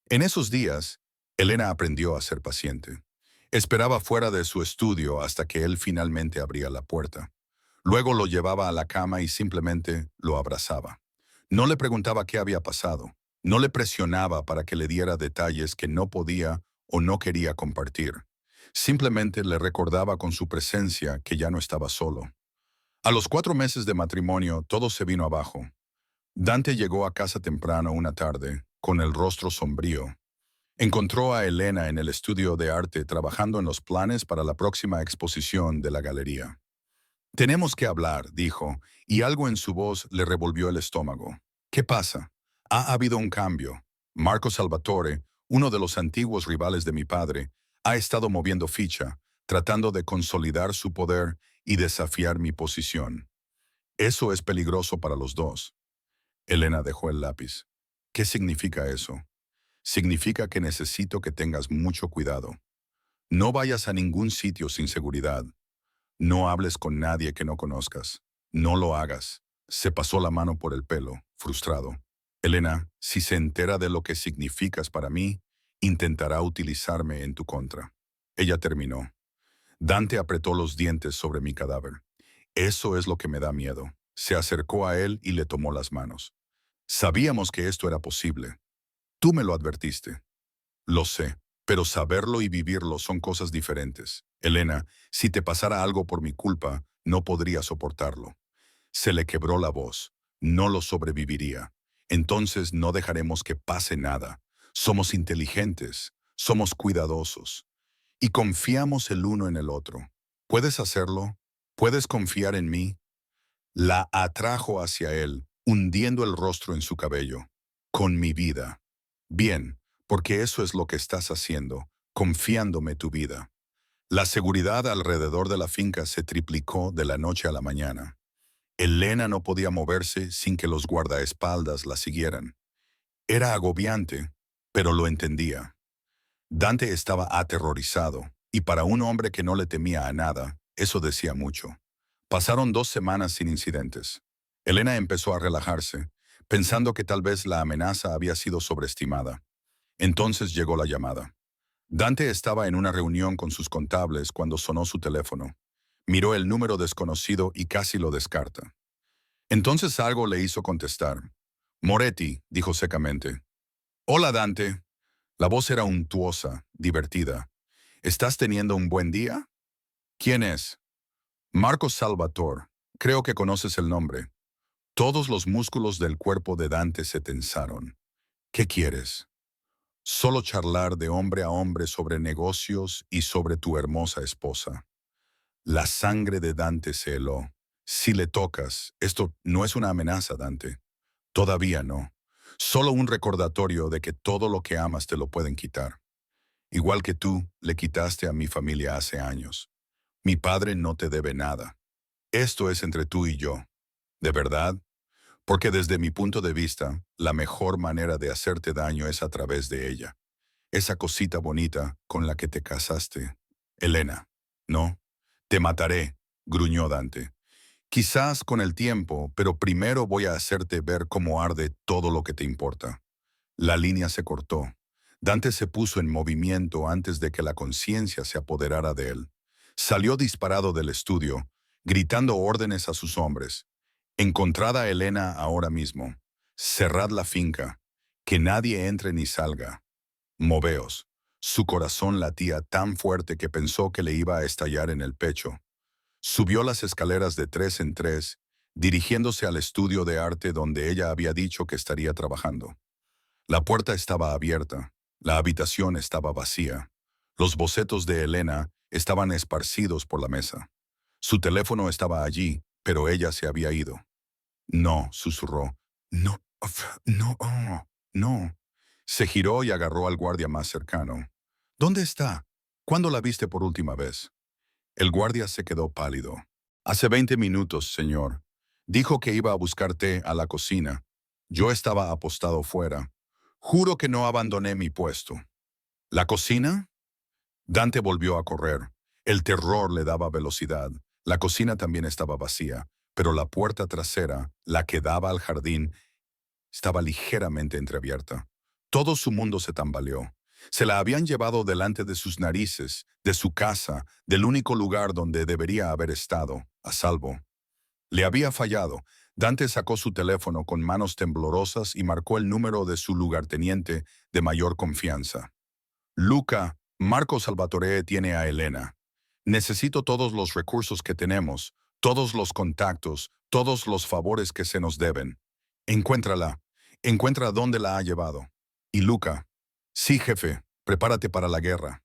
En esos días, Elena aprendió a ser paciente. Esperaba fuera de su estudio hasta que él finalmente abría la puerta. Luego lo llevaba a la cama y simplemente lo abrazaba. No le preguntaba qué había pasado. No le presionaba para que le diera detalles que no podía o no quería compartir. Simplemente le recordaba con su presencia que ya no estaba solo. A los 4 meses de matrimonio, todo se vino abajo. Dante llegó a casa temprano una tarde, con el rostro sombrío. Encontró a Elena en el estudio de arte trabajando en los planes para la próxima exposición de la galería. Tenemos que hablar, dijo, y algo en su voz le revolvió el estómago. ¿Qué pasa? Ha habido un cambio. Marco Salvatore, uno de los antiguos rivales de mi padre, ha estado moviendo ficha, tratando de consolidar su poder y desafiar mi posición. Eso es peligroso para los dos. Elena dejó el lápiz. ¿Qué significa eso? Significa que necesito que tengas mucho cuidado. No vayas a ningún sitio sin seguridad. No hables con nadie que no conozcas. No lo hagas. Se pasó la mano por el pelo, frustrado. Elena, si se entera de lo que significas para mí, intentará utilizarme en tu contra. Ella terminó. Dante apretó los dientes sobre mi cadáver. Eso es lo que me da miedo. Se acercó a él y le tomó las manos. Sabíamos que esto era posible. Tú me lo advertiste. Lo sé, pero saberlo y vivirlo son cosas diferentes. Elena, si te pasara algo por mi culpa, no podría soportarlo. Se le quebró la voz. No lo sobreviviría. Entonces no dejaremos que pase nada. Somos inteligentes, somos cuidadosos y confiamos el uno en el otro. ¿Puedes hacerlo? ¿Puedes confiar en mí? La atrajo hacia él, hundiendo el rostro en su cabello. Con mi vida. Bien, porque eso es lo que estás haciendo, confiándome tu vida. La seguridad alrededor de la finca se triplicó de la noche a la mañana. Elena no podía moverse sin que los guardaespaldas la siguieran. Era agobiante, pero lo entendía. Dante estaba aterrorizado, y para un hombre que no le temía a nada, eso decía mucho. Pasaron 2 semanas sin incidentes. Elena empezó a relajarse, pensando que tal vez la amenaza había sido sobreestimada. Entonces llegó la llamada. Dante estaba en una reunión con sus contables cuando sonó su teléfono. Miró el número desconocido y casi lo descarta. Entonces algo le hizo contestar. Moretti, dijo secamente. Hola, Dante. La voz era untuosa, divertida. ¿Estás teniendo un buen día? ¿Quién es? Marco Salvatore. Creo que conoces el nombre. Todos los músculos del cuerpo de Dante se tensaron. ¿Qué quieres? Solo charlar de hombre a hombre sobre negocios y sobre tu hermosa esposa. La sangre de Dante se heló. Si le tocas, esto no es una amenaza, Dante. Todavía no. Solo un recordatorio de que todo lo que amas te lo pueden quitar. Igual que tú le quitaste a mi familia hace años. Mi padre no te debe nada. Esto es entre tú y yo. ¿De verdad? Porque desde mi punto de vista, la mejor manera de hacerte daño es a través de ella. Esa cosita bonita con la que te casaste. Elena. No. Te mataré, gruñó Dante. Quizás con el tiempo, pero primero voy a hacerte ver cómo arde todo lo que te importa. La línea se cortó. Dante se puso en movimiento antes de que la conciencia se apoderara de él. Salió disparado del estudio, gritando órdenes a sus hombres. Encontrad a Elena ahora mismo. Cerrad la finca. Que nadie entre ni salga. Moveos. Su corazón latía tan fuerte que pensó que le iba a estallar en el pecho. Subió las escaleras de tres en tres, dirigiéndose al estudio de arte donde ella había dicho que estaría trabajando. La puerta estaba abierta, la habitación estaba vacía. Los bocetos de Elena estaban esparcidos por la mesa. Su teléfono estaba allí, pero ella se había ido. No, susurró. No, no, no. Se giró y agarró al guardia más cercano. ¿Dónde está? ¿Cuándo la viste por última vez? El guardia se quedó pálido. Hace 20 minutos, señor. Dijo que iba a buscar té a la cocina. Yo estaba apostado fuera. Juro que no abandoné mi puesto. ¿La cocina? Dante volvió a correr. El terror le daba velocidad. La cocina también estaba vacía, pero la puerta trasera, la que daba al jardín, estaba ligeramente entreabierta. Todo su mundo se tambaleó. Se la habían llevado delante de sus narices, de su casa, del único lugar donde debería haber estado, a salvo. Le había fallado. Dante sacó su teléfono con manos temblorosas y marcó el número de su lugarteniente de mayor confianza. Luca, Marco Salvatore tiene a Elena. Necesito todos los recursos que tenemos, todos los contactos, todos los favores que se nos deben. Encuéntrala. Encuentra dónde la ha llevado. Y Luca. Sí, jefe, prepárate para la guerra.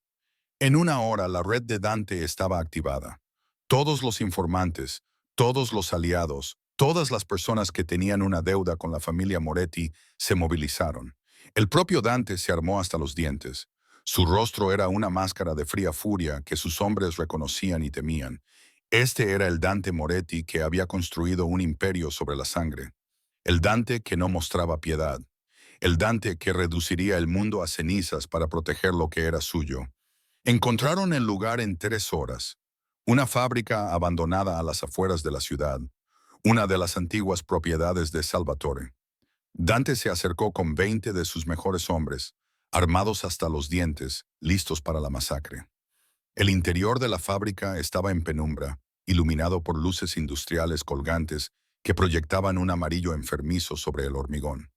En una hora la red de Dante estaba activada. Todos los informantes, todos los aliados, todas las personas que tenían una deuda con la familia Moretti se movilizaron. El propio Dante se armó hasta los dientes. Su rostro era una máscara de fría furia que sus hombres reconocían y temían. Este era el Dante Moretti que había construido un imperio sobre la sangre. El Dante que no mostraba piedad. El Dante que reduciría el mundo a cenizas para proteger lo que era suyo. Encontraron el lugar en 3 horas. Una fábrica abandonada a las afueras de la ciudad, una de las antiguas propiedades de Salvatore. Dante se acercó con 20 de sus mejores hombres, armados hasta los dientes, listos para la masacre. El interior de la fábrica estaba en penumbra, iluminado por luces industriales colgantes que proyectaban un amarillo enfermizo sobre el hormigón.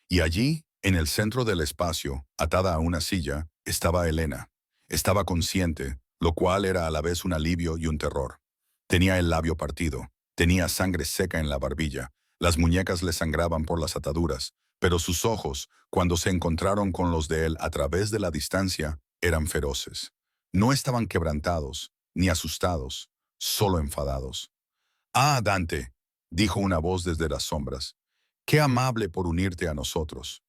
Y allí, en el centro del espacio, atada a una silla, estaba Elena. Estaba consciente, lo cual era a la vez un alivio y un terror. Tenía el labio partido, tenía sangre seca en la barbilla, las muñecas le sangraban por las ataduras, pero sus ojos, cuando se encontraron con los de él a través de la distancia, eran feroces. No estaban quebrantados, ni asustados, solo enfadados. «Ah, Dante», dijo una voz desde las sombras, «qué amable por unirte a nosotros».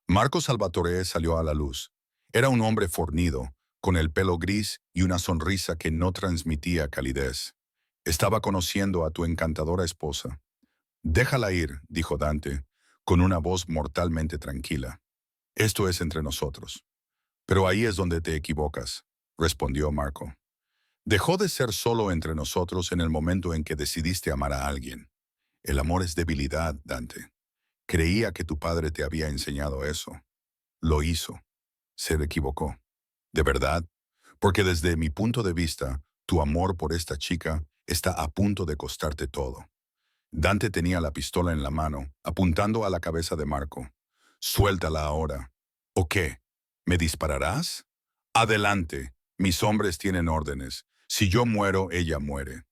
Marco Salvatore salió a la luz. Era un hombre fornido, con el pelo gris y una sonrisa que no transmitía calidez. «Estaba conociendo a tu encantadora esposa». «Déjala ir», dijo Dante, con una voz mortalmente tranquila. «Esto es entre nosotros». «Pero ahí es donde te equivocas», respondió Marco. «Dejó de ser solo entre nosotros en el momento en que decidiste amar a alguien. El amor es debilidad, Dante. Creía que tu padre te había enseñado eso. Lo hizo. Se equivocó. ¿De verdad? Porque desde mi punto de vista, tu amor por esta chica está a punto de costarte todo». Dante tenía la pistola en la mano, apuntando a la cabeza de Marco. «Suéltala ahora». «¿O qué? ¿Me dispararás?» «Adelante. Mis hombres tienen órdenes. Si yo muero, ella muere».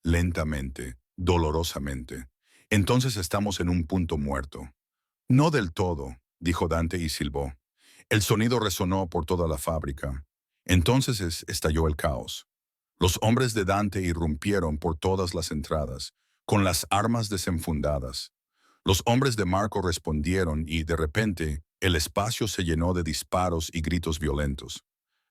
Lentamente, dolorosamente. «Entonces estamos en un punto muerto». «No del todo», dijo Dante y silbó. El sonido resonó por toda la fábrica. Entonces estalló el caos. Los hombres de Dante irrumpieron por todas las entradas, con las armas desenfundadas. Los hombres de Marco respondieron y, de repente, el espacio se llenó de disparos y gritos violentos.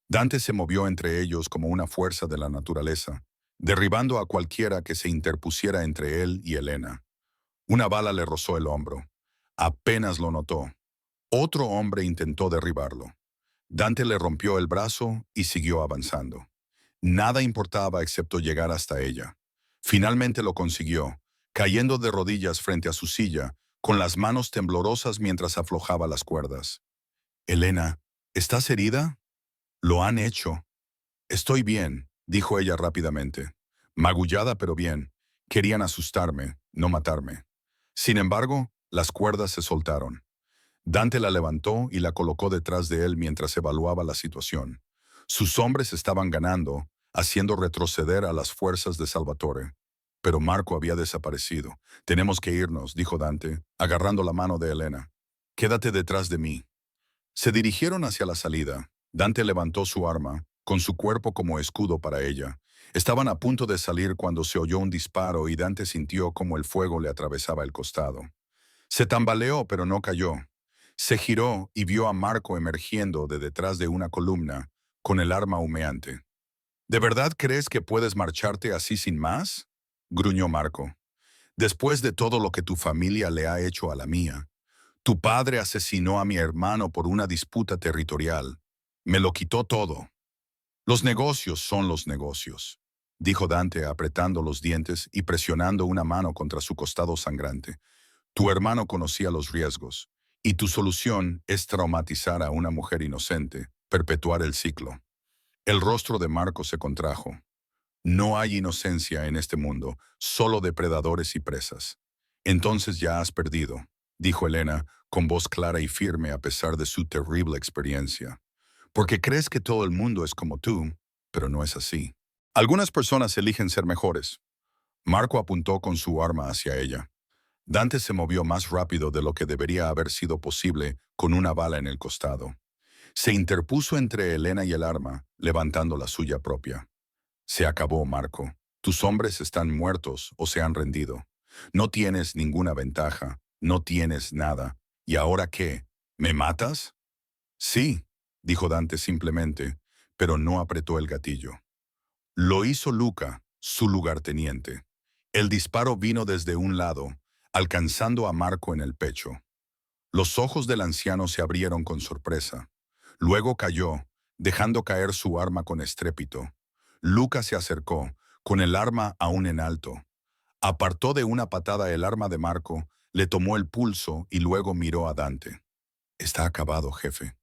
Dante se movió entre ellos como una fuerza de la naturaleza, derribando a cualquiera que se interpusiera entre él y Elena. Una bala le rozó el hombro. Apenas lo notó. Otro hombre intentó derribarlo. Dante le rompió el brazo y siguió avanzando. Nada importaba excepto llegar hasta ella. Finalmente lo consiguió, cayendo de rodillas frente a su silla, con las manos temblorosas mientras aflojaba las cuerdas. Elena, ¿estás herida? Lo han hecho. Estoy bien, dijo ella rápidamente. Magullada pero bien. Querían asustarme, no matarme. Sin embargo, las cuerdas se soltaron. Dante la levantó y la colocó detrás de él mientras evaluaba la situación. Sus hombres estaban ganando, haciendo retroceder a las fuerzas de Salvatore. Pero Marco había desaparecido. Tenemos que irnos, dijo Dante, agarrando la mano de Elena. Quédate detrás de mí. Se dirigieron hacia la salida. Dante levantó su arma, con su cuerpo como escudo para ella. Estaban a punto de salir cuando se oyó un disparo y Dante sintió como el fuego le atravesaba el costado. Se tambaleó, pero no cayó. Se giró y vio a Marco emergiendo de detrás de una columna, con el arma humeante. ¿De verdad crees que puedes marcharte así sin más? Gruñó Marco. Después de todo lo que tu familia le ha hecho a la mía. Tu padre asesinó a mi hermano por una disputa territorial. Me lo quitó todo. Los negocios son los negocios, dijo Dante apretando los dientes y presionando una mano contra su costado sangrante. Tu hermano conocía los riesgos, y tu solución es traumatizar a una mujer inocente, perpetuar el ciclo. El rostro de Marco se contrajo. No hay inocencia en este mundo, solo depredadores y presas. Entonces ya has perdido, dijo Elena, con voz clara y firme a pesar de su terrible experiencia. Porque crees que todo el mundo es como tú, pero no es así. Algunas personas eligen ser mejores. Marco apuntó con su arma hacia ella. Dante se movió más rápido de lo que debería haber sido posible con una bala en el costado. Se interpuso entre Elena y el arma, levantando la suya propia. Se acabó, Marco. Tus hombres están muertos o se han rendido. No tienes ninguna ventaja, no tienes nada. ¿Y ahora qué? ¿Me matas? Sí, dijo Dante simplemente, pero no apretó el gatillo. Lo hizo Luca, su lugarteniente. El disparo vino desde un lado, alcanzando a Marco en el pecho. Los ojos del anciano se abrieron con sorpresa. Luego cayó, dejando caer su arma con estrépito. Luca se acercó, con el arma aún en alto. Apartó de una patada el arma de Marco, le tomó el pulso y luego miró a Dante. Está acabado, jefe.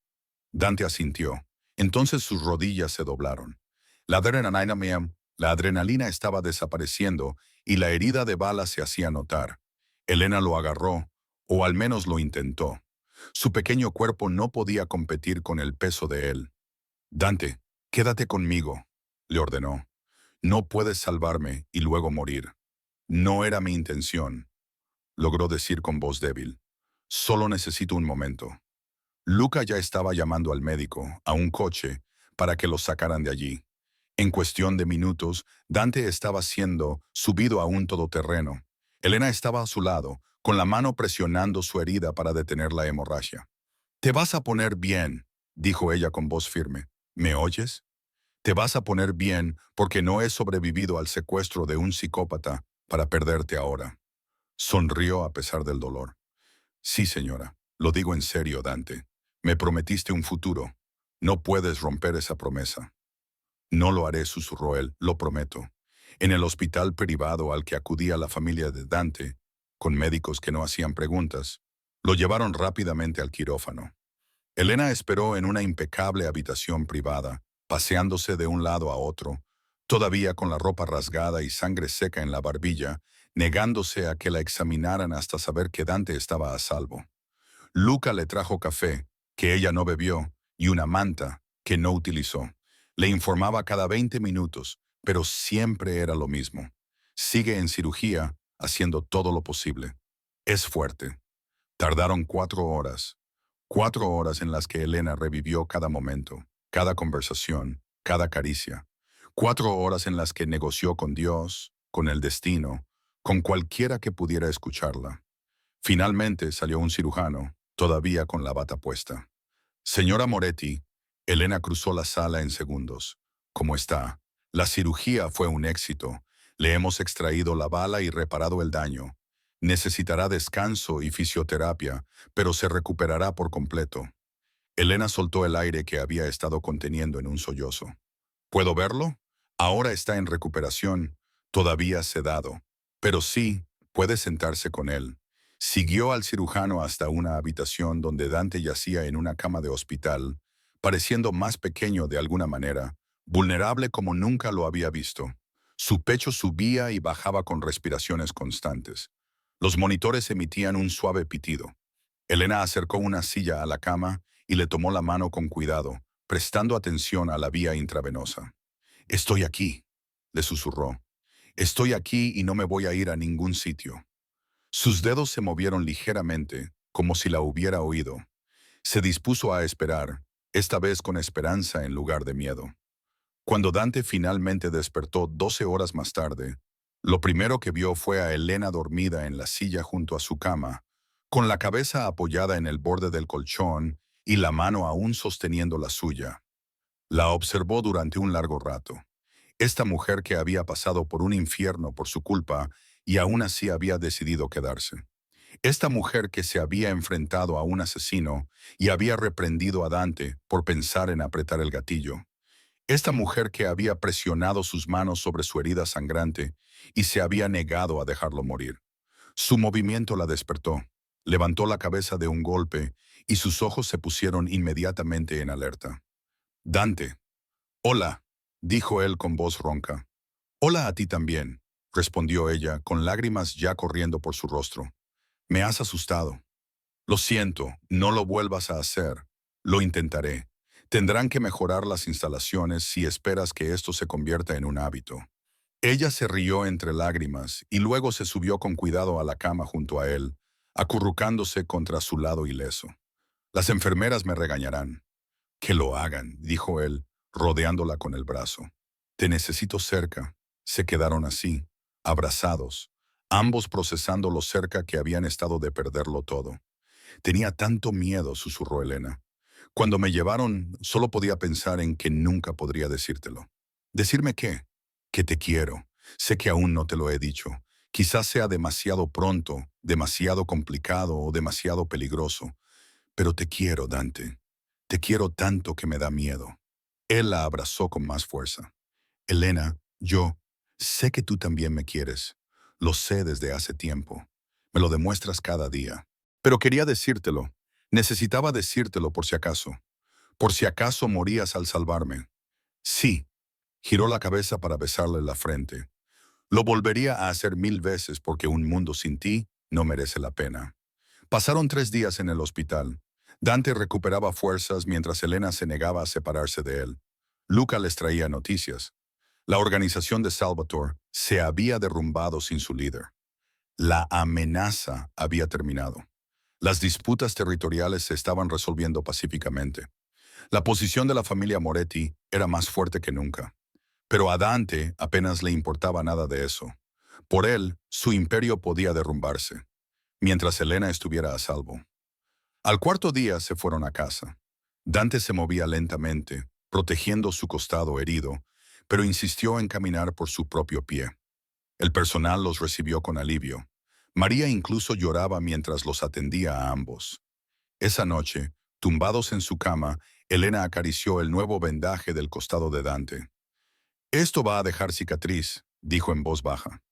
Dante asintió. Entonces sus rodillas se doblaron. La adrenalina estaba desapareciendo y la herida de bala se hacía notar. Elena lo agarró, o al menos lo intentó. Su pequeño cuerpo no podía competir con el peso de él. Dante, quédate conmigo, le ordenó. No puedes salvarme y luego morir. No era mi intención, logró decir con voz débil. Solo necesito un momento. Luca ya estaba llamando al médico, a un coche, para que lo sacaran de allí. En cuestión de minutos, Dante estaba siendo subido a un todoterreno. Elena estaba a su lado, con la mano presionando su herida para detener la hemorragia. Te vas a poner bien, dijo ella con voz firme. ¿Me oyes? Te vas a poner bien porque no he sobrevivido al secuestro de un psicópata para perderte ahora. Sonrió a pesar del dolor. Sí, señora, lo digo en serio, Dante. Me prometiste un futuro. No puedes romper esa promesa. No lo haré, susurró él, lo prometo. En el hospital privado al que acudía la familia de Dante, con médicos que no hacían preguntas, lo llevaron rápidamente al quirófano. Elena esperó en una impecable habitación privada, paseándose de un lado a otro, todavía con la ropa rasgada y sangre seca en la barbilla, negándose a que la examinaran hasta saber que Dante estaba a salvo. Luca le trajo café, que ella no bebió, y una manta, que no utilizó. Le informaba cada 20 minutos, pero siempre era lo mismo. Sigue en cirugía, haciendo todo lo posible. Es fuerte. Tardaron 4 horas. 4 horas en las que Elena revivió cada momento, cada conversación, cada caricia. 4 horas en las que negoció con Dios, con el destino, con cualquiera que pudiera escucharla. Finalmente salió un cirujano, todavía con la bata puesta. Señora Moretti, Elena cruzó la sala en segundos. ¿Cómo está? La cirugía fue un éxito. Le hemos extraído la bala y reparado el daño. Necesitará descanso y fisioterapia, pero se recuperará por completo. Elena soltó el aire que había estado conteniendo en un sollozo. ¿Puedo verlo? Ahora está en recuperación, todavía sedado. Pero sí, puede sentarse con él. Siguió al cirujano hasta una habitación donde Dante yacía en una cama de hospital, pareciendo más pequeño de alguna manera, vulnerable como nunca lo había visto. Su pecho subía y bajaba con respiraciones constantes. Los monitores emitían un suave pitido. Elena acercó una silla a la cama y le tomó la mano con cuidado, prestando atención a la vía intravenosa. «Estoy aquí», le susurró. «Estoy aquí y no me voy a ir a ningún sitio». Sus dedos se movieron ligeramente, como si la hubiera oído. Se dispuso a esperar, esta vez con esperanza en lugar de miedo. Cuando Dante finalmente despertó 12 horas más tarde, lo primero que vio fue a Elena dormida en la silla junto a su cama, con la cabeza apoyada en el borde del colchón y la mano aún sosteniendo la suya. La observó durante un largo rato. Esta mujer que había pasado por un infierno por su culpa y aún así había decidido quedarse. Esta mujer que se había enfrentado a un asesino y había reprendido a Dante por pensar en apretar el gatillo. Esta mujer que había presionado sus manos sobre su herida sangrante y se había negado a dejarlo morir. Su movimiento la despertó. Levantó la cabeza de un golpe y sus ojos se pusieron inmediatamente en alerta. «Dante». «Hola», dijo él con voz ronca. «Hola a ti también», respondió ella, con lágrimas ya corriendo por su rostro. «Me has asustado». «Lo siento, no lo vuelvas a hacer. Lo intentaré. Tendrán que mejorar las instalaciones si esperas que esto se convierta en un hábito». Ella se rió entre lágrimas y luego se subió con cuidado a la cama junto a él, acurrucándose contra su lado ileso. «Las enfermeras me regañarán». «Que lo hagan», dijo él, rodeándola con el brazo. «Te necesito cerca». Se quedaron así, abrazados, ambos procesando lo cerca que habían estado de perderlo todo. «Tenía tanto miedo», susurró Elena. «Cuando me llevaron, solo podía pensar en que nunca podría decírtelo». «¿Decirme qué?» «Que te quiero. Sé que aún no te lo he dicho. Quizás sea demasiado pronto, demasiado complicado o demasiado peligroso. Pero te quiero, Dante. Te quiero tanto que me da miedo». Él la abrazó con más fuerza. «Elena, yo sé que tú también me quieres. Lo sé desde hace tiempo. Me lo demuestras cada día. Pero quería decírtelo. Necesitaba decírtelo por si acaso. Por si acaso morías al salvarme». «Sí». Giró la cabeza para besarle la frente. «Lo volvería a hacer 1000 veces porque un mundo sin ti no merece la pena». Pasaron 3 días en el hospital. Dante recuperaba fuerzas mientras Elena se negaba a separarse de él. Luca les traía noticias. La organización de Salvatore se había derrumbado sin su líder. La amenaza había terminado. Las disputas territoriales se estaban resolviendo pacíficamente. La posición de la familia Moretti era más fuerte que nunca. Pero a Dante apenas le importaba nada de eso. Por él, su imperio podía derrumbarse, mientras Elena estuviera a salvo. Al cuarto día se fueron a casa. Dante se movía lentamente, protegiendo su costado herido, pero insistió en caminar por su propio pie. El personal los recibió con alivio. María incluso lloraba mientras los atendía a ambos. Esa noche, tumbados en su cama, Elena acarició el nuevo vendaje del costado de Dante. «Esto va a dejar cicatriz», dijo en voz baja.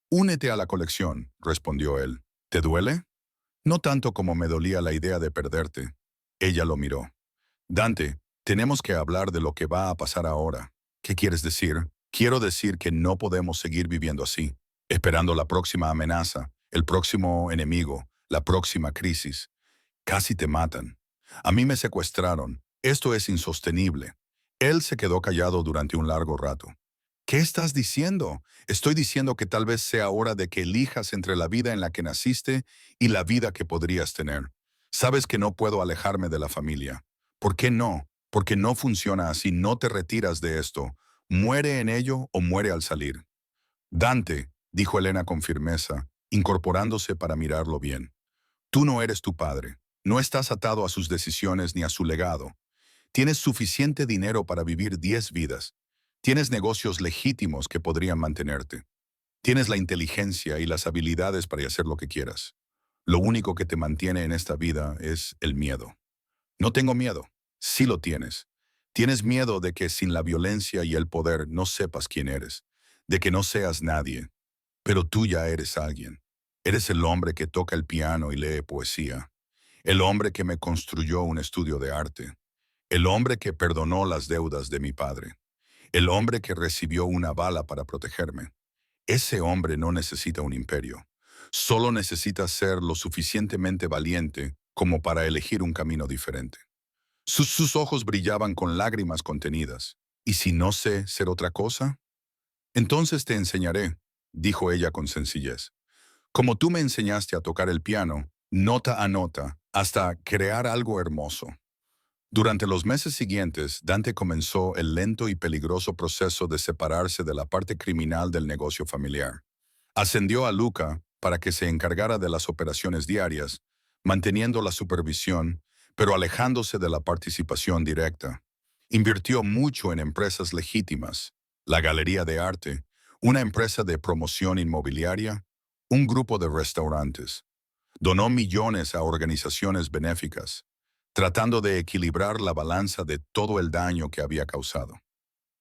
«Únete a la colección», respondió él. «¿Te duele?» «No tanto como me dolía la idea de perderte». Ella lo miró. «Dante, tenemos que hablar de lo que va a pasar ahora». «¿Qué quieres decir?» «Quiero decir que no podemos seguir viviendo así, esperando la próxima amenaza, el próximo enemigo, la próxima crisis. Casi te matan. A mí me secuestraron. Esto es insostenible». Él se quedó callado durante un largo rato. «¿Qué estás diciendo?» «Estoy diciendo que tal vez sea hora de que elijas entre la vida en la que naciste y la vida que podrías tener. Sabes que no puedo alejarme de la familia. ¿Por qué no? Porque no funciona así, no te retiras de esto. Muere en ello o muere al salir». «Dante», dijo Elena con firmeza, incorporándose para mirarlo bien. «Tú no eres tu padre. No estás atado a sus decisiones ni a su legado. Tienes suficiente dinero para vivir 10 vidas. Tienes negocios legítimos que podrían mantenerte. Tienes la inteligencia y las habilidades para hacer lo que quieras. Lo único que te mantiene en esta vida es el miedo». «No tengo miedo». «Sí lo tienes. Tienes miedo de que sin la violencia y el poder no sepas quién eres. de que no seas nadie, pero tú ya eres alguien. Eres el hombre que toca el piano y lee poesía, el hombre que me construyó un estudio de arte, el hombre que perdonó las deudas de mi padre, el hombre que recibió una bala para protegerme. Ese hombre no necesita un imperio, solo necesita ser lo suficientemente valiente como para elegir un camino diferente. Sus ojos brillaban con lágrimas contenidas. ¿Y si no sé ser otra cosa? Entonces te enseñaré, dijo ella con sencillez. Como tú me enseñaste a tocar el piano, nota a nota, hasta crear algo hermoso. Durante los meses siguientes, Dante comenzó el lento y peligroso proceso de separarse de la parte criminal del negocio familiar. Ascendió a Luca para que se encargara de las operaciones diarias, manteniendo la supervisión, pero alejándose de la participación directa. Invirtió mucho en empresas legítimas, la Galería de Arte, una empresa de promoción inmobiliaria, un grupo de restaurantes. Donó millones a organizaciones benéficas, tratando de equilibrar la balanza de todo el daño que había causado.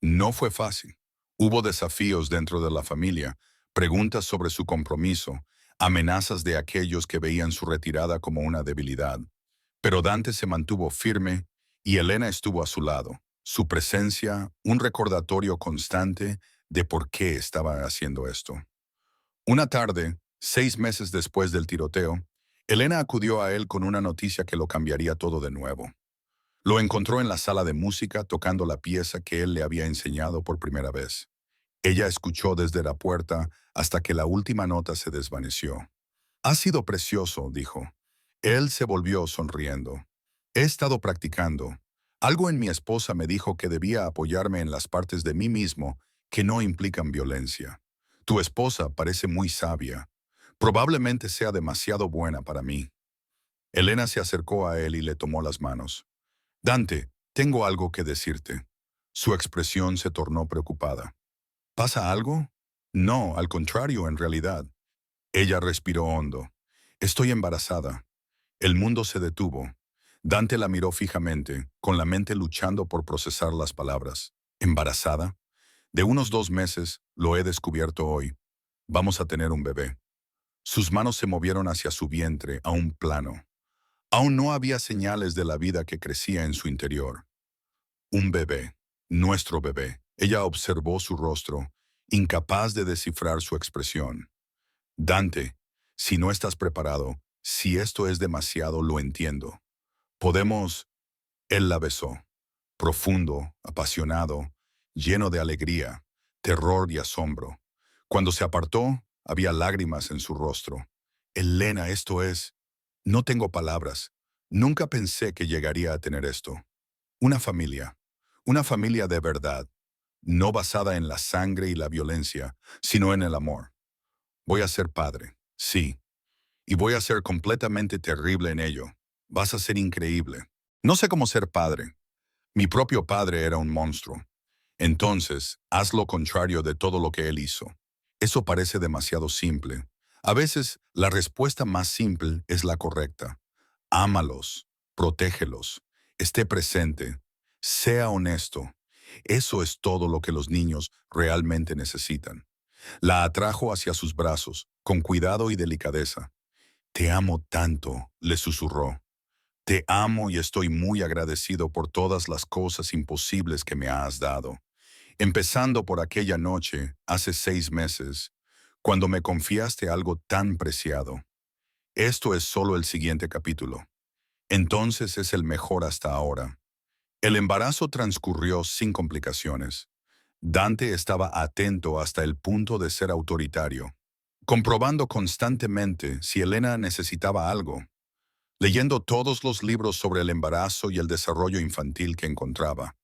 No fue fácil. Hubo desafíos dentro de la familia, preguntas sobre su compromiso, amenazas de aquellos que veían su retirada como una debilidad. Pero Dante se mantuvo firme y Elena estuvo a su lado. Su presencia, un recordatorio constante de por qué estaba haciendo esto. Una tarde, 6 meses después del tiroteo, Elena acudió a él con una noticia que lo cambiaría todo de nuevo. Lo encontró en la sala de música tocando la pieza que él le había enseñado por primera vez. Ella escuchó desde la puerta hasta que la última nota se desvaneció. Ha sido precioso, dijo. Él se volvió sonriendo. He estado practicando. Algo en mi esposa me dijo que debía apoyarme en las partes de mí mismo que no implican violencia. Tu esposa parece muy sabia. Probablemente sea demasiado buena para mí. Elena se acercó a él y le tomó las manos. Dante, tengo algo que decirte. Su expresión se tornó preocupada. ¿Pasa algo? No, al contrario, en realidad. Ella respiró hondo. Estoy embarazada. El mundo se detuvo. Dante la miró fijamente, con la mente luchando por procesar las palabras. ¿Embarazada? De unos 2 meses, lo he descubierto hoy. Vamos a tener un bebé. Sus manos se movieron hacia su vientre, a un plano. Aún no había señales de la vida que crecía en su interior. Un bebé. Nuestro bebé. Ella observó su rostro, incapaz de descifrar su expresión. Dante, si no estás preparado, si esto es demasiado, lo entiendo. Podemos... Él la besó, profundo, apasionado, lleno de alegría, terror y asombro. Cuando se apartó, había lágrimas en su rostro. Elena, esto es... No tengo palabras. Nunca pensé que llegaría a tener esto. Una familia. Una familia de verdad. No basada en la sangre y la violencia, sino en el amor. Voy a ser padre, sí. Y voy a ser completamente terrible en ello. Vas a ser increíble. No sé cómo ser padre. Mi propio padre era un monstruo. Entonces, haz lo contrario de todo lo que él hizo. Eso parece demasiado simple. A veces, la respuesta más simple es la correcta. Ámalos, protégelos, esté presente, sea honesto. Eso es todo lo que los niños realmente necesitan. La atrajo hacia sus brazos, con cuidado y delicadeza. Te amo tanto, le susurró. Te amo y estoy muy agradecido por todas las cosas imposibles que me has dado. Empezando por aquella noche, hace 6 meses, cuando me confiaste algo tan preciado. Esto es solo el siguiente capítulo. Entonces es el mejor hasta ahora. El embarazo transcurrió sin complicaciones. Dante estaba atento hasta el punto de ser autoritario, comprobando constantemente si Elena necesitaba algo, leyendo todos los libros sobre el embarazo y el desarrollo infantil que encontraba,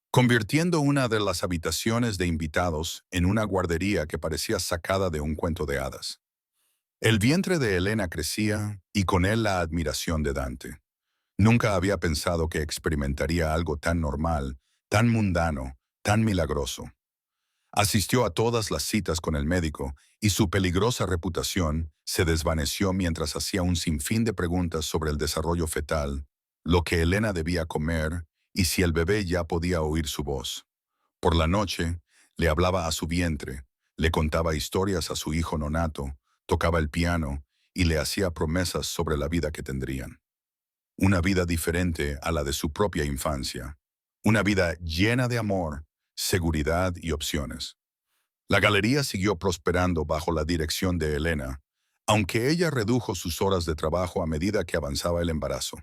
convirtiendo una de las habitaciones de invitados en una guardería que parecía sacada de un cuento de hadas. El vientre de Elena crecía y con él la admiración de Dante. Nunca había pensado que experimentaría algo tan normal, tan mundano, tan milagroso. Asistió a todas las citas con el médico y su peligrosa reputación se desvaneció mientras hacía un sinfín de preguntas sobre el desarrollo fetal, lo que Elena debía comer y si el bebé ya podía oír su voz. Por la noche, le hablaba a su vientre, Le contaba historias a su hijo nonato, tocaba el piano y le hacía promesas sobre la vida que tendrían. Una vida diferente a la de su propia infancia. Una vida llena de amor, seguridad y opciones. La galería siguió prosperando bajo la dirección de Elena, aunque ella redujo sus horas de trabajo a medida que avanzaba el embarazo.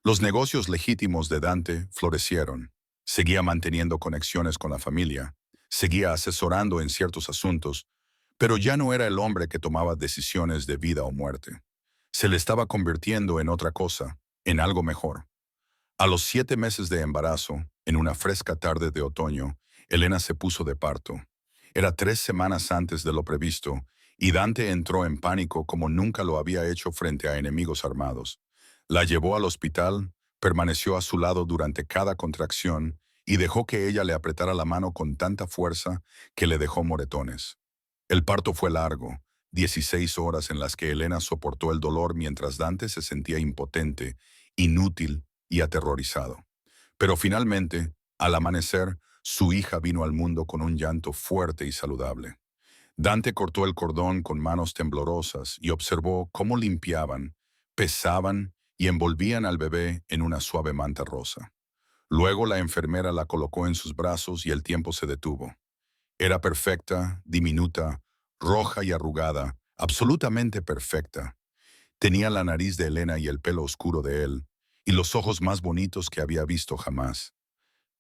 Los negocios legítimos de Dante florecieron. Seguía manteniendo conexiones con la familia, seguía asesorando en ciertos asuntos, pero ya no era el hombre que tomaba decisiones de vida o muerte. Se le estaba convirtiendo en otra cosa, en algo mejor. A los 7 meses de embarazo, en una fresca tarde de otoño, Elena se puso de parto. Era 3 semanas antes de lo previsto, y Dante entró en pánico como nunca lo había hecho frente a enemigos armados. La llevó al hospital, permaneció a su lado durante cada contracción y dejó que ella le apretara la mano con tanta fuerza que le dejó moretones. El parto fue largo, 16 horas en las que Elena soportó el dolor mientras Dante se sentía impotente, inútil y aterrorizado. Pero finalmente, al amanecer, su hija vino al mundo con un llanto fuerte y saludable. Dante cortó el cordón con manos temblorosas y observó cómo limpiaban, pesaban y envolvían al bebé en una suave manta rosa. Luego la enfermera la colocó en sus brazos y el tiempo se detuvo. Era perfecta, diminuta, roja y arrugada, absolutamente perfecta. Tenía la nariz de Elena y el pelo oscuro de él, y los ojos más bonitos que había visto jamás.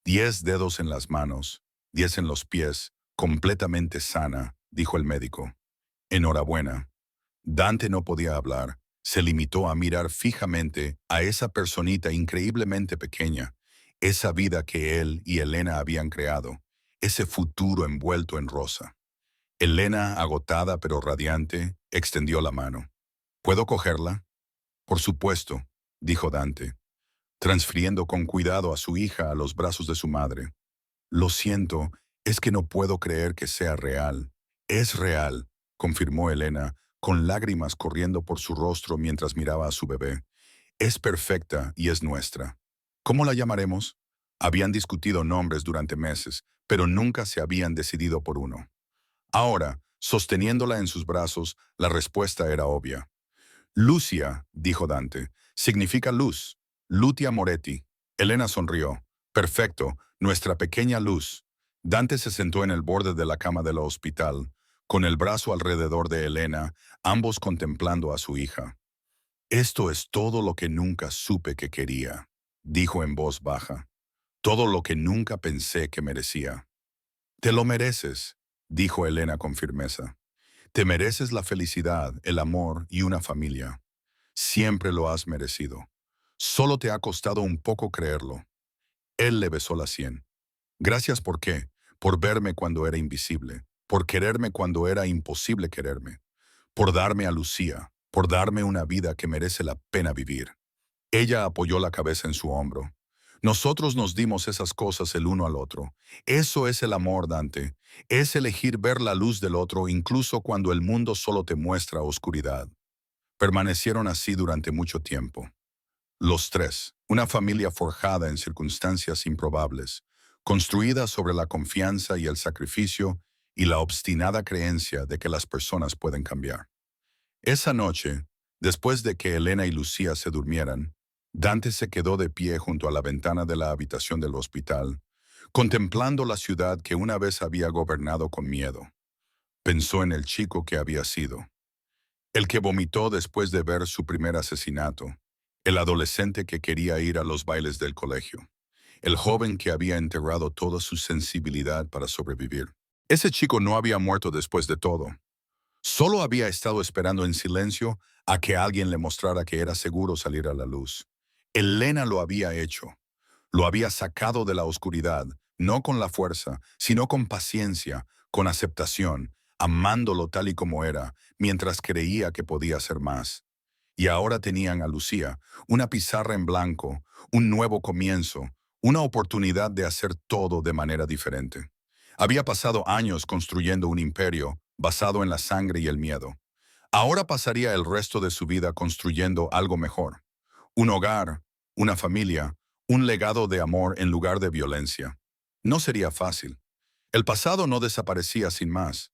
10 dedos en las manos, 10 en los pies, completamente sana, dijo el médico. Enhorabuena. Dante no podía hablar, se limitó a mirar fijamente a esa personita increíblemente pequeña, esa vida que él y Elena habían creado, ese futuro envuelto en rosa. Elena, agotada pero radiante, extendió la mano. ¿Puedo cogerla? Por supuesto, dijo Dante, transfiriendo con cuidado a su hija a los brazos de su madre. Lo siento, es que no puedo creer que sea real. Es real, confirmó Elena, con lágrimas corriendo por su rostro mientras miraba a su bebé. Es perfecta y es nuestra. ¿Cómo la llamaremos? Habían discutido nombres durante meses, pero nunca se habían decidido por uno. Ahora, sosteniéndola en sus brazos, la respuesta era obvia. Lucia, dijo Dante, significa luz. Lutia Moretti. Elena sonrió. Perfecto, nuestra pequeña luz. Dante se sentó en el borde de la cama del hospital, con el brazo alrededor de Elena, ambos contemplando a su hija. Esto es todo lo que nunca supe que quería, dijo en voz baja. Todo lo que nunca pensé que merecía. Te lo mereces, dijo Elena con firmeza. Te mereces la felicidad, el amor y una familia. Siempre lo has merecido. Solo te ha costado un poco creerlo. Él le besó la sien. Gracias por qué, por verme cuando era invisible, por quererme cuando era imposible quererme, por darme a Lucía, por darme una vida que merece la pena vivir. Ella apoyó la cabeza en su hombro. Nosotros nos dimos esas cosas el uno al otro. Eso es el amor, Dante. Es elegir ver la luz del otro incluso cuando el mundo solo te muestra oscuridad. Permanecieron así durante mucho tiempo. Los tres, una familia forjada en circunstancias improbables, construida sobre la confianza y el sacrificio y la obstinada creencia de que las personas pueden cambiar. Esa noche, después de que Elena y Lucía se durmieran, Dante se quedó de pie junto a la ventana de la habitación del hospital, contemplando la ciudad que una vez había gobernado con miedo. Pensó en el chico que había sido, el que vomitó después de ver su primer asesinato, el adolescente que quería ir a los bailes del colegio, el joven que había enterrado toda su sensibilidad para sobrevivir. Ese chico no había muerto después de todo. Solo había estado esperando en silencio a que alguien le mostrara que era seguro salir a la luz. Elena lo había hecho. Lo había sacado de la oscuridad, no con la fuerza, sino con paciencia, con aceptación, amándolo tal y como era, mientras creía que podía ser más. Y ahora tenían a Lucía, una pizarra en blanco, un nuevo comienzo, una oportunidad de hacer todo de manera diferente. Había pasado años construyendo un imperio basado en la sangre y el miedo. Ahora pasaría el resto de su vida construyendo algo mejor. Un hogar, una familia, un legado de amor en lugar de violencia. No sería fácil. El pasado no desaparecía sin más.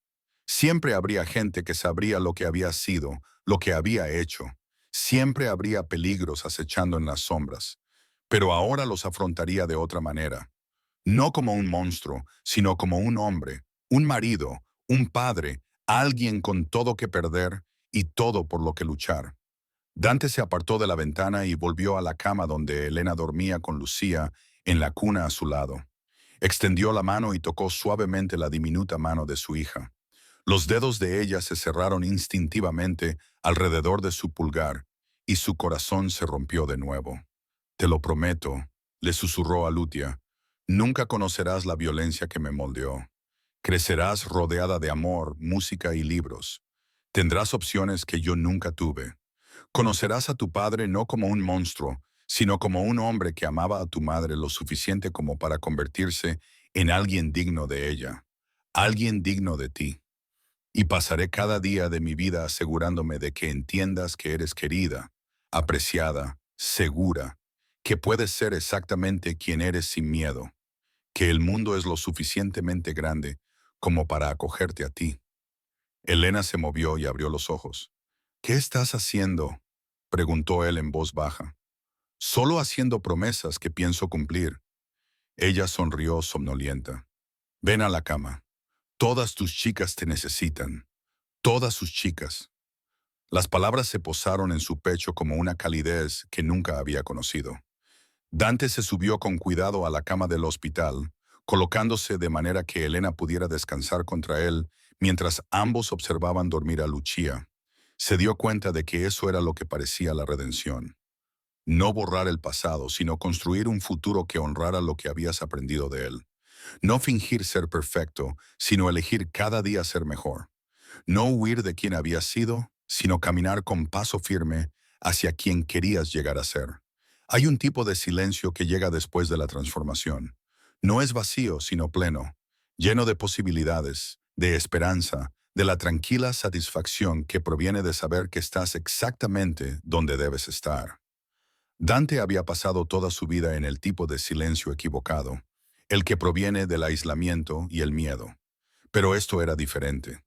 Siempre habría gente que sabría lo que había sido, lo que había hecho. Siempre habría peligros acechando en las sombras. Pero ahora los afrontaría de otra manera. No como un monstruo, sino como un hombre, un marido, un padre, alguien con todo que perder y todo por lo que luchar. Dante se apartó de la ventana y volvió a la cama donde Elena dormía con Lucía en la cuna a su lado. Extendió la mano y tocó suavemente la diminuta mano de su hija. Los dedos de ella se cerraron instintivamente alrededor de su pulgar y su corazón se rompió de nuevo. Te lo prometo, le susurró a Lutia, nunca conocerás la violencia que me moldeó. Crecerás rodeada de amor, música y libros. Tendrás opciones que yo nunca tuve. Conocerás a tu padre no como un monstruo, sino como un hombre que amaba a tu madre lo suficiente como para convertirse en alguien digno de ella, alguien digno de ti. Y pasaré cada día de mi vida asegurándome de que entiendas que eres querida, apreciada, segura, que puedes ser exactamente quien eres sin miedo, que el mundo es lo suficientemente grande como para acogerte a ti. Elena se movió y abrió los ojos. ¿Qué estás haciendo?, preguntó él en voz baja. Solo haciendo promesas que pienso cumplir. Ella sonrió somnolienta. Ven a la cama. Todas tus chicas te necesitan. Todas sus chicas. Las palabras se posaron en su pecho como una calidez que nunca había conocido. Dante se subió con cuidado a la cama del hospital, colocándose de manera que Elena pudiera descansar contra él mientras ambos observaban dormir a Lucia. Se dio cuenta de que eso era lo que parecía la redención. No borrar el pasado, sino construir un futuro que honrara lo que habías aprendido de él. No fingir ser perfecto, sino elegir cada día ser mejor. No huir de quien habías sido, sino caminar con paso firme hacia quien querías llegar a ser. Hay un tipo de silencio que llega después de la transformación. No es vacío, sino pleno, lleno de posibilidades, de esperanza, de la tranquila satisfacción que proviene de saber que estás exactamente donde debes estar. Dante había pasado toda su vida en el tipo de silencio equivocado, el que proviene del aislamiento y el miedo. Pero esto era diferente.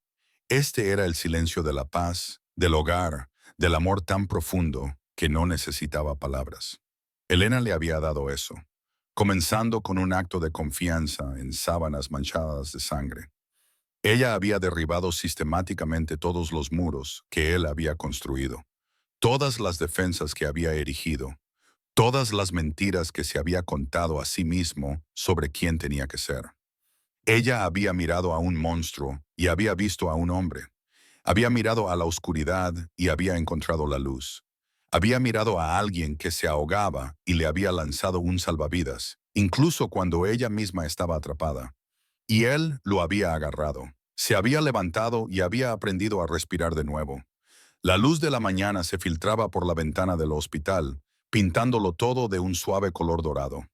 Este era el silencio de la paz, del hogar, del amor tan profundo que no necesitaba palabras. Elena le había dado eso, comenzando con un acto de confianza en sábanas manchadas de sangre. Ella había derribado sistemáticamente todos los muros que él había construido, todas las defensas que había erigido, todas las mentiras que se había contado a sí mismo sobre quién tenía que ser. Ella había mirado a un monstruo y había visto a un hombre. Había mirado a la oscuridad y había encontrado la luz. Había mirado a alguien que se ahogaba y le había lanzado un salvavidas, incluso cuando ella misma estaba atrapada. Y él lo había agarrado. Se había levantado y había aprendido a respirar de nuevo. La luz de la mañana se filtraba por la ventana del hospital, pintándolo todo de un suave color dorado.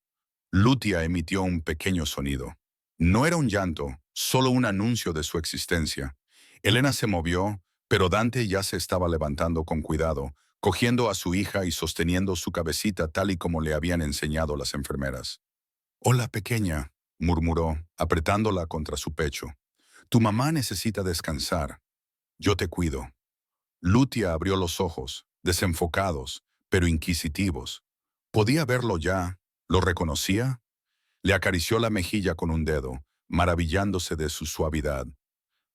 Lutia emitió un pequeño sonido. No era un llanto, solo un anuncio de su existencia. Elena se movió, pero Dante ya se estaba levantando con cuidado, cogiendo a su hija y sosteniendo su cabecita tal y como le habían enseñado las enfermeras. «Hola, pequeña», murmuró, apretándola contra su pecho. «Tu mamá necesita descansar. Yo te cuido». Lutia abrió los ojos, desenfocados, pero inquisitivos. Podía verlo ya. ¿Lo reconocía? Le acarició la mejilla con un dedo, maravillándose de su suavidad.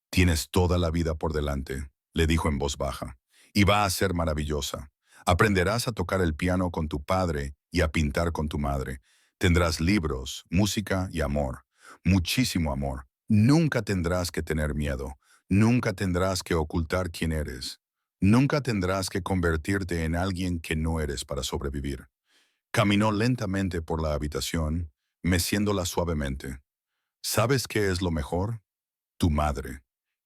«Tienes toda la vida por delante», le dijo en voz baja, «y va a ser maravillosa. Aprenderás a tocar el piano con tu padre y a pintar con tu madre. Tendrás libros, música y amor. Muchísimo amor. Nunca tendrás que tener miedo. Nunca tendrás que ocultar quién eres. Nunca tendrás que convertirte en alguien que no eres para sobrevivir». Caminó lentamente por la habitación, meciéndola suavemente. ¿Sabes qué es lo mejor? Tu madre.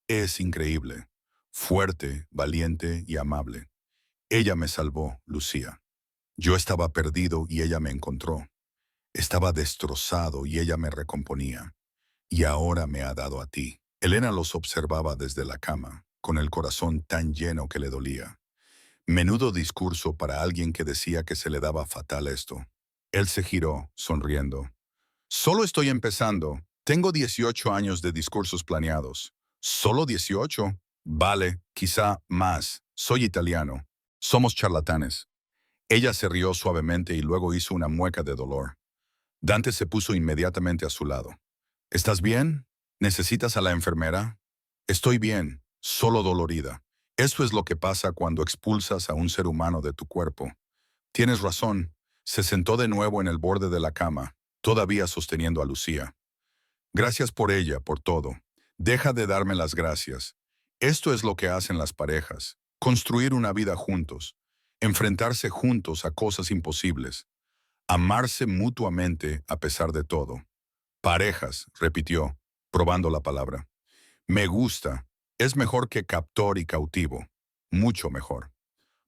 Es increíble, fuerte, valiente y amable. Ella me salvó, Lucía. Yo estaba perdido y ella me encontró. Estaba destrozado y ella me recomponía. Y ahora me ha dado a ti. Elena los observaba desde la cama, con el corazón tan lleno que le dolía. Menudo discurso para alguien que decía que se le daba fatal esto. Él se giró, sonriendo. «Solo estoy empezando. Tengo 18 años de discursos planeados. ¿Solo 18? Vale, quizá más. Soy italiano. Somos charlatanes. Ella se rió suavemente y luego hizo una mueca de dolor. Dante se puso inmediatamente a su lado. ¿Estás bien? ¿Necesitas a la enfermera? Estoy bien, solo dolorida. Eso es lo que pasa cuando expulsas a un ser humano de tu cuerpo. Tienes razón. Se sentó de nuevo en el borde de la cama, todavía sosteniendo a Lucía. Gracias por ella, por todo. Deja de darme las gracias. Esto es lo que hacen las parejas. Construir una vida juntos. Enfrentarse juntos a cosas imposibles. Amarse mutuamente a pesar de todo. Parejas, repitió, probando la palabra. Me gusta. Es mejor que captor y cautivo. Mucho mejor.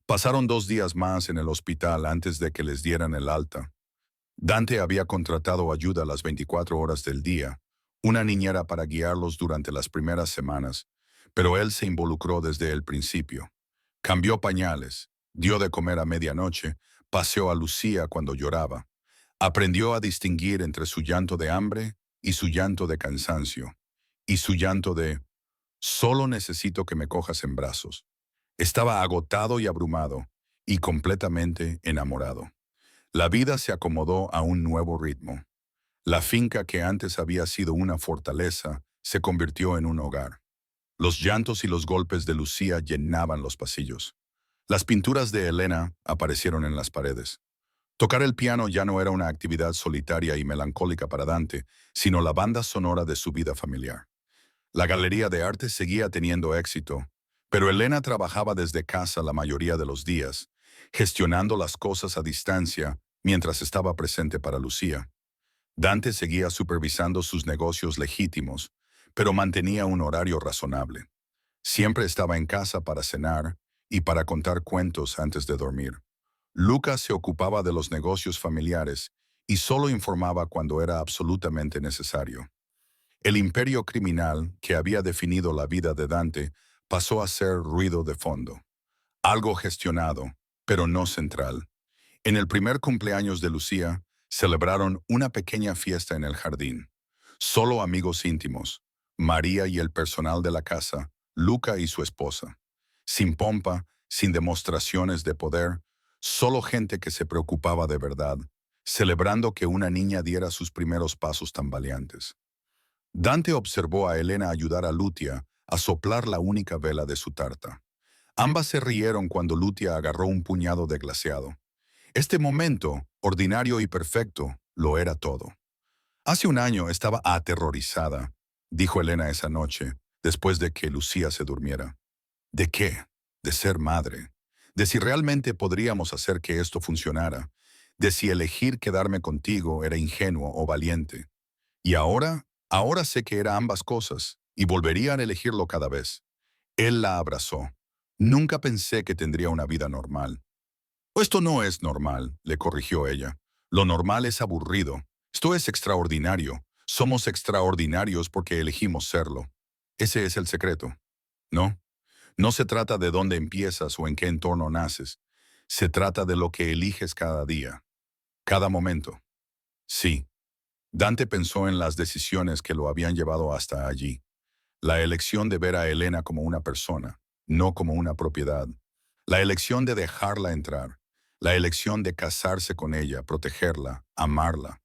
Pasaron 2 días más en el hospital antes de que les dieran el alta. Dante había contratado ayuda las 24 horas del día, una niñera para guiarlos durante las primeras semanas, pero él se involucró desde el principio. Cambió pañales, dio de comer a medianoche, paseó a Lucía cuando lloraba. Aprendió a distinguir entre su llanto de hambre y su llanto de cansancio, y su llanto de «solo necesito que me cojas en brazos». Estaba agotado y abrumado, y completamente enamorado. La vida se acomodó a un nuevo ritmo. La finca que antes había sido una fortaleza se convirtió en un hogar. Los llantos y los golpes de Lucía llenaban los pasillos. Las pinturas de Elena aparecieron en las paredes. Tocar el piano ya no era una actividad solitaria y melancólica para Dante, sino la banda sonora de su vida familiar. La galería de arte seguía teniendo éxito, pero Elena trabajaba desde casa la mayoría de los días, gestionando las cosas a distancia mientras estaba presente para Lucía. Dante seguía supervisando sus negocios legítimos, pero mantenía un horario razonable. Siempre estaba en casa para cenar y para contar cuentos antes de dormir. Lucas se ocupaba de los negocios familiares y solo informaba cuando era absolutamente necesario. El imperio criminal que había definido la vida de Dante pasó a ser ruido de fondo. Algo gestionado, pero no central. En el primer cumpleaños de Lucía, celebraron una pequeña fiesta en el jardín. Solo amigos íntimos, María y el personal de la casa, Luca y su esposa. Sin pompa, sin demostraciones de poder, solo gente que se preocupaba de verdad, celebrando que una niña diera sus primeros pasos tambaleantes. Dante observó a Elena ayudar a Lutia a soplar la única vela de su tarta. Ambas se rieron cuando Lutia agarró un puñado de glaseado. Este momento, ordinario y perfecto, lo era todo. Hace un año estaba aterrorizada, dijo Elena esa noche, después de que Lucía se durmiera. ¿De qué? De ser madre. De si realmente podríamos hacer que esto funcionara. De si elegir quedarme contigo era ingenuo o valiente. Y ahora sé que era ambas cosas, y volverían a elegirlo cada vez. Él la abrazó. Nunca pensé que tendría una vida normal. Esto no es normal, le corrigió ella. Lo normal es aburrido. Esto es extraordinario. Somos extraordinarios porque elegimos serlo. Ese es el secreto. No, no se trata de dónde empiezas o en qué entorno naces. Se trata de lo que eliges cada día, cada momento. Sí, Dante pensó en las decisiones que lo habían llevado hasta allí. La elección de ver a Elena como una persona, no como una propiedad. La elección de dejarla entrar. La elección de casarse con ella, protegerla, amarla.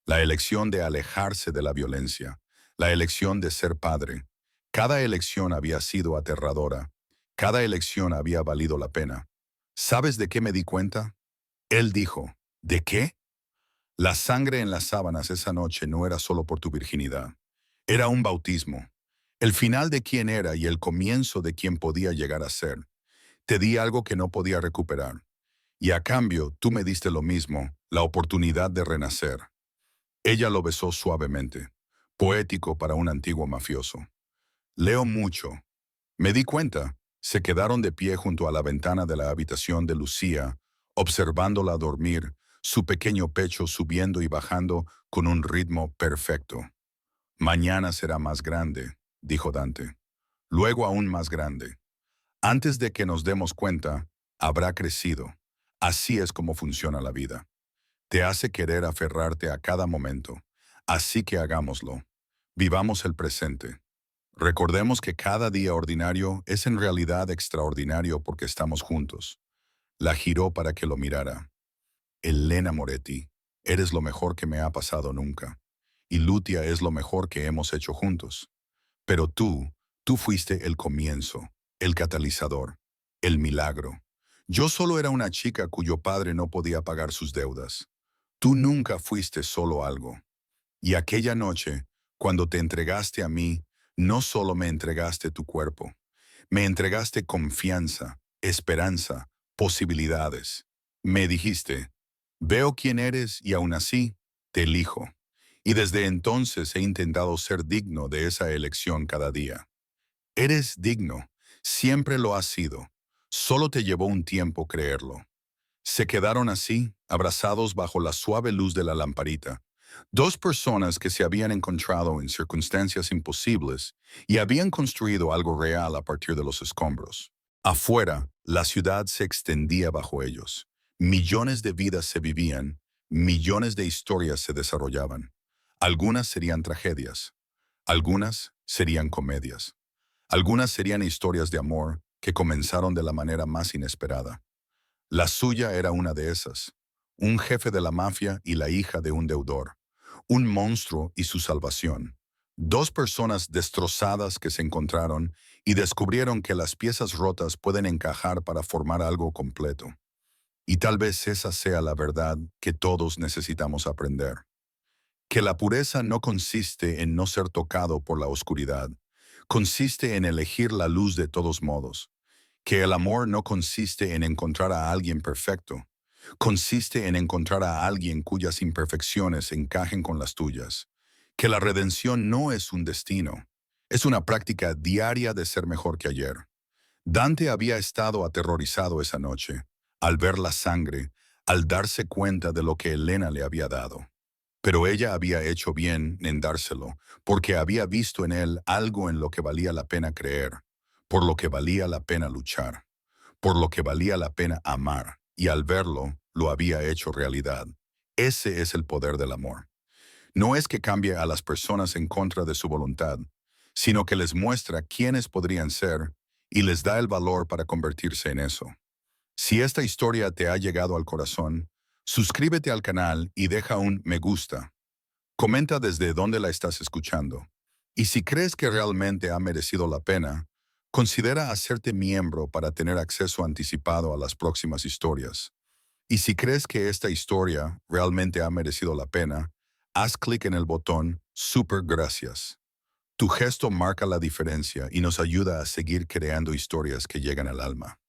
La elección de alejarse de la violencia. La elección de ser padre. Cada elección había sido aterradora. Cada elección había valido la pena. ¿Sabes de qué me di cuenta? Él dijo, ¿de qué? La sangre en las sábanas esa noche no era solo por tu virginidad. Era un bautismo. El final de quién era y el comienzo de quién podía llegar a ser. Te di algo que no podía recuperar. Y a cambio, tú me diste lo mismo, la oportunidad de renacer. Ella lo besó suavemente, poético para un antiguo mafioso. Leo mucho. Me di cuenta. Se quedaron de pie junto a la ventana de la habitación de Lucía, observándola dormir, su pequeño pecho subiendo y bajando con un ritmo perfecto. Mañana será más grande, dijo Dante. Luego aún más grande. Antes de que nos demos cuenta, habrá crecido. Así es como funciona la vida. Te hace querer aferrarte a cada momento. Así que hagámoslo. Vivamos el presente. Recordemos que cada día ordinario es en realidad extraordinario porque estamos juntos. La giró para que lo mirara. Elena Moretti, eres lo mejor que me ha pasado nunca. Y Lutia es lo mejor que hemos hecho juntos. Pero tú fuiste el comienzo, el catalizador, el milagro. Yo solo era una chica cuyo padre no podía pagar sus deudas. Tú nunca fuiste solo algo. Y aquella noche, cuando te entregaste a mí, no solo me entregaste tu cuerpo, me entregaste confianza, esperanza, posibilidades. Me dijiste, veo quién eres y aún así te elijo. Y desde entonces he intentado ser digno de esa elección cada día. Eres digno, siempre lo has sido. Solo te llevó un tiempo creerlo. Se quedaron así, abrazados bajo la suave luz de la lamparita. Dos personas que se habían encontrado en circunstancias imposibles y habían construido algo real a partir de los escombros. Afuera, la ciudad se extendía bajo ellos. Millones de vidas se vivían, millones de historias se desarrollaban. Algunas serían tragedias, algunas serían comedias, algunas serían historias de amor que comenzaron de la manera más inesperada. La suya era una de esas, un jefe de la mafia y la hija de un deudor, un monstruo y su salvación. Dos personas destrozadas que se encontraron y descubrieron que las piezas rotas pueden encajar para formar algo completo. Y tal vez esa sea la verdad que todos necesitamos aprender. Que la pureza no consiste en no ser tocado por la oscuridad, consiste en elegir la luz de todos modos. Que el amor no consiste en encontrar a alguien perfecto, consiste en encontrar a alguien cuyas imperfecciones encajen con las tuyas. Que la redención no es un destino, es una práctica diaria de ser mejor que ayer. Dante había estado aterrorizado esa noche, al ver la sangre, al darse cuenta de lo que Helena le había dado. Pero ella había hecho bien en dárselo, porque había visto en él algo en lo que valía la pena creer, por lo que valía la pena luchar, por lo que valía la pena amar, y al verlo, lo había hecho realidad. Ese es el poder del amor. No es que cambie a las personas en contra de su voluntad, sino que les muestra quiénes podrían ser y les da el valor para convertirse en eso. Si esta historia te ha llegado al corazón, suscríbete al canal y deja un me gusta. Comenta desde dónde la estás escuchando. Y si crees que realmente ha merecido la pena, considera hacerte miembro para tener acceso anticipado a las próximas historias. Y si crees que esta historia realmente ha merecido la pena, haz clic en el botón Super Gracias. Tu gesto marca la diferencia y nos ayuda a seguir creando historias que llegan al alma.